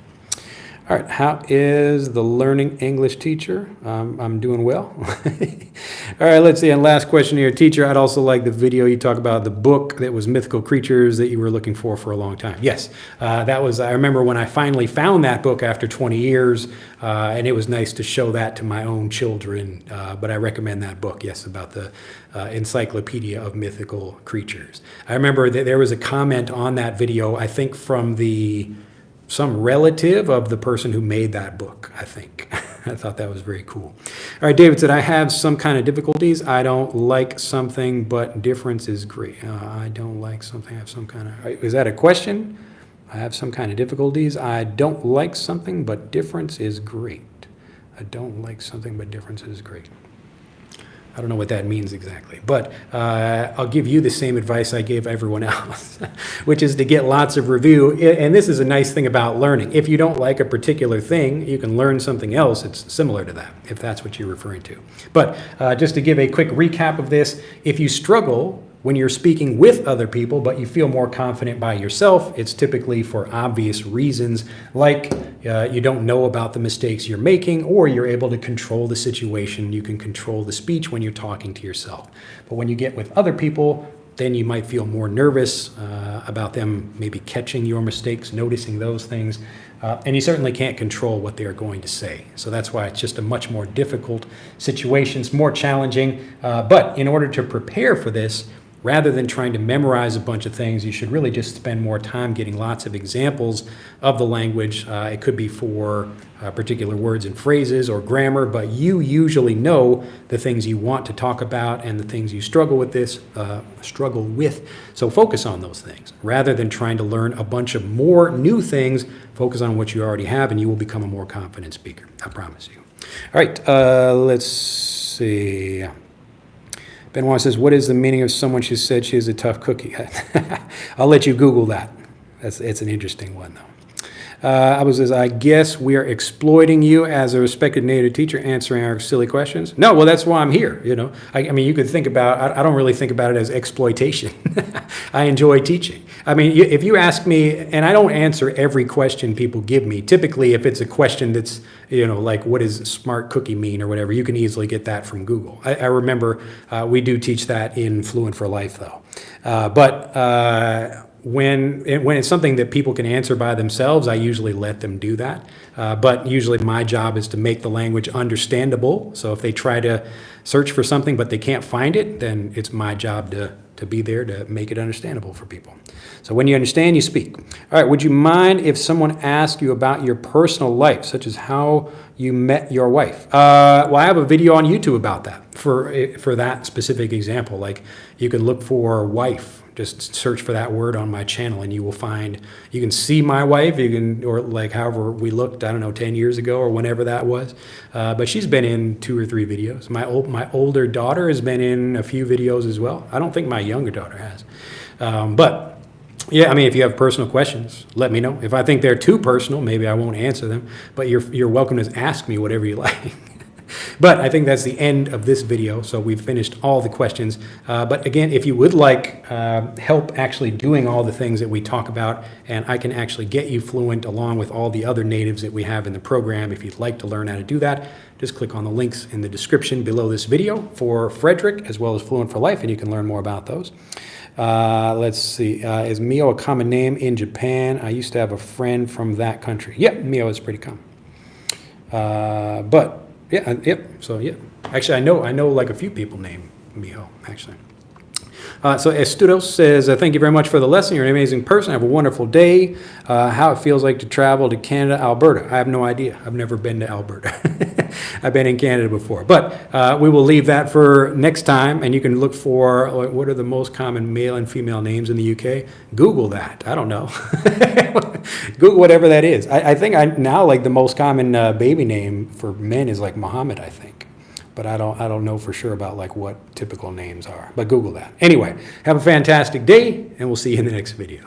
All right, how is the learning English teacher? I'm doing well. All right, let's see. And last question here. Teacher, I'd also like the video you talk about the book that was Mythical Creatures that you were looking for a long time. Yes, I remember when I finally found that book after 20 years, and it was nice to show that to my own children. But I recommend that book, yes, about the Encyclopedia of Mythical Creatures. I remember that there was a comment on that video, I think from some relative of the person who made that book, I think. I thought that was very cool. All right, David said, I have some kind of difficulties. I don't like something, but difference is great. I don't like something, I have some kind of... Is that a question? I have some kind of difficulties. I don't like something, but difference is great. I don't like something, but difference is great. I don't know what that means exactly, but I'll give you the same advice I gave everyone else, which is to get lots of review. And this is a nice thing about learning. If you don't like a particular thing, you can learn something else that's similar to that, if that's what you're referring to. But just to give a quick recap of this, if you struggle when you're speaking with other people, but you feel more confident by yourself, it's typically for obvious reasons, like you don't know about the mistakes you're making, or you're able to control the situation. You can control the speech when you're talking to yourself. But when you get with other people, then you might feel more nervous about them maybe catching your mistakes, noticing those things. And you certainly can't control what they're going to say. So that's why it's just a much more difficult situation. It's more challenging. But in order to prepare for this, rather than trying to memorize a bunch of things, you should really just spend more time getting lots of examples of the language. It could be for particular words and phrases or grammar, but you usually know the things you want to talk about and the things you struggle with. So focus on those things. Rather than trying to learn a bunch of more new things, focus on what you already have and you will become a more confident speaker. I promise you. All right, let's see. Benoit says, what is the meaning of someone who said she is a tough cookie? I'll let you Google that. It's an interesting one, though. Abu says, I guess we are exploiting you as a respected native teacher answering our silly questions. No, well, that's why I'm here. I mean, you could think about, I don't really think about it as exploitation. I enjoy teaching. I mean, if you ask me, and I don't answer every question people give me, typically if it's a question that's, like what does smart cookie mean or whatever, you can easily get that from Google. I remember we do teach that in Fluent for Life, though. But when it's something that people can answer by themselves, I usually let them do that. But usually my job is to make the language understandable. So if they try to search for something but they can't find it, then it's my job to be there to make it understandable for people. So when you understand, you speak. All right, would you mind if someone asked you about your personal life, such as how you met your wife? Well, I have a video on YouTube about that for that specific example. Like, you can look for wife. Just search for that word on my channel and you will find, you can see my wife, you can, or like however we looked, I don't know, 10 years ago or whenever that was. But she's been in 2 or 3 videos. My older daughter has been in a few videos as well. I don't think my younger daughter has. But yeah, I mean, if you have personal questions, let me know. If I think they're too personal, maybe I won't answer them, but you're welcome to ask me whatever you like. But I think that's the end of this video, so we've finished all the questions. But again, if you would like help actually doing all the things that we talk about, and I can actually get you fluent along with all the other natives that we have in the program, if you'd like to learn how to do that, just click on the links in the description below this video for Frederick, as well as Fluent for Life, and you can learn more about those. Let's see, is Mio a common name in Japan? I used to have a friend from that country. Yep, Mio is pretty common. But yeah, yep. So yeah, actually, I know like a few people named Miho, actually. So Estudos says, thank you very much for the lesson. You're an amazing person. Have a wonderful day. How it feels like to travel to Canada, Alberta. I have no idea. I've never been to Alberta. I've been in Canada before. But we will leave that for next time. And you can look for what are the most common male and female names in the UK. Google that. I don't know. Google whatever that is. I think now like the most common baby name for men is like Muhammad, I think. But I don't know for sure about like what typical names are. But Google that. Anyway, have a fantastic day, and we'll see you in the next video.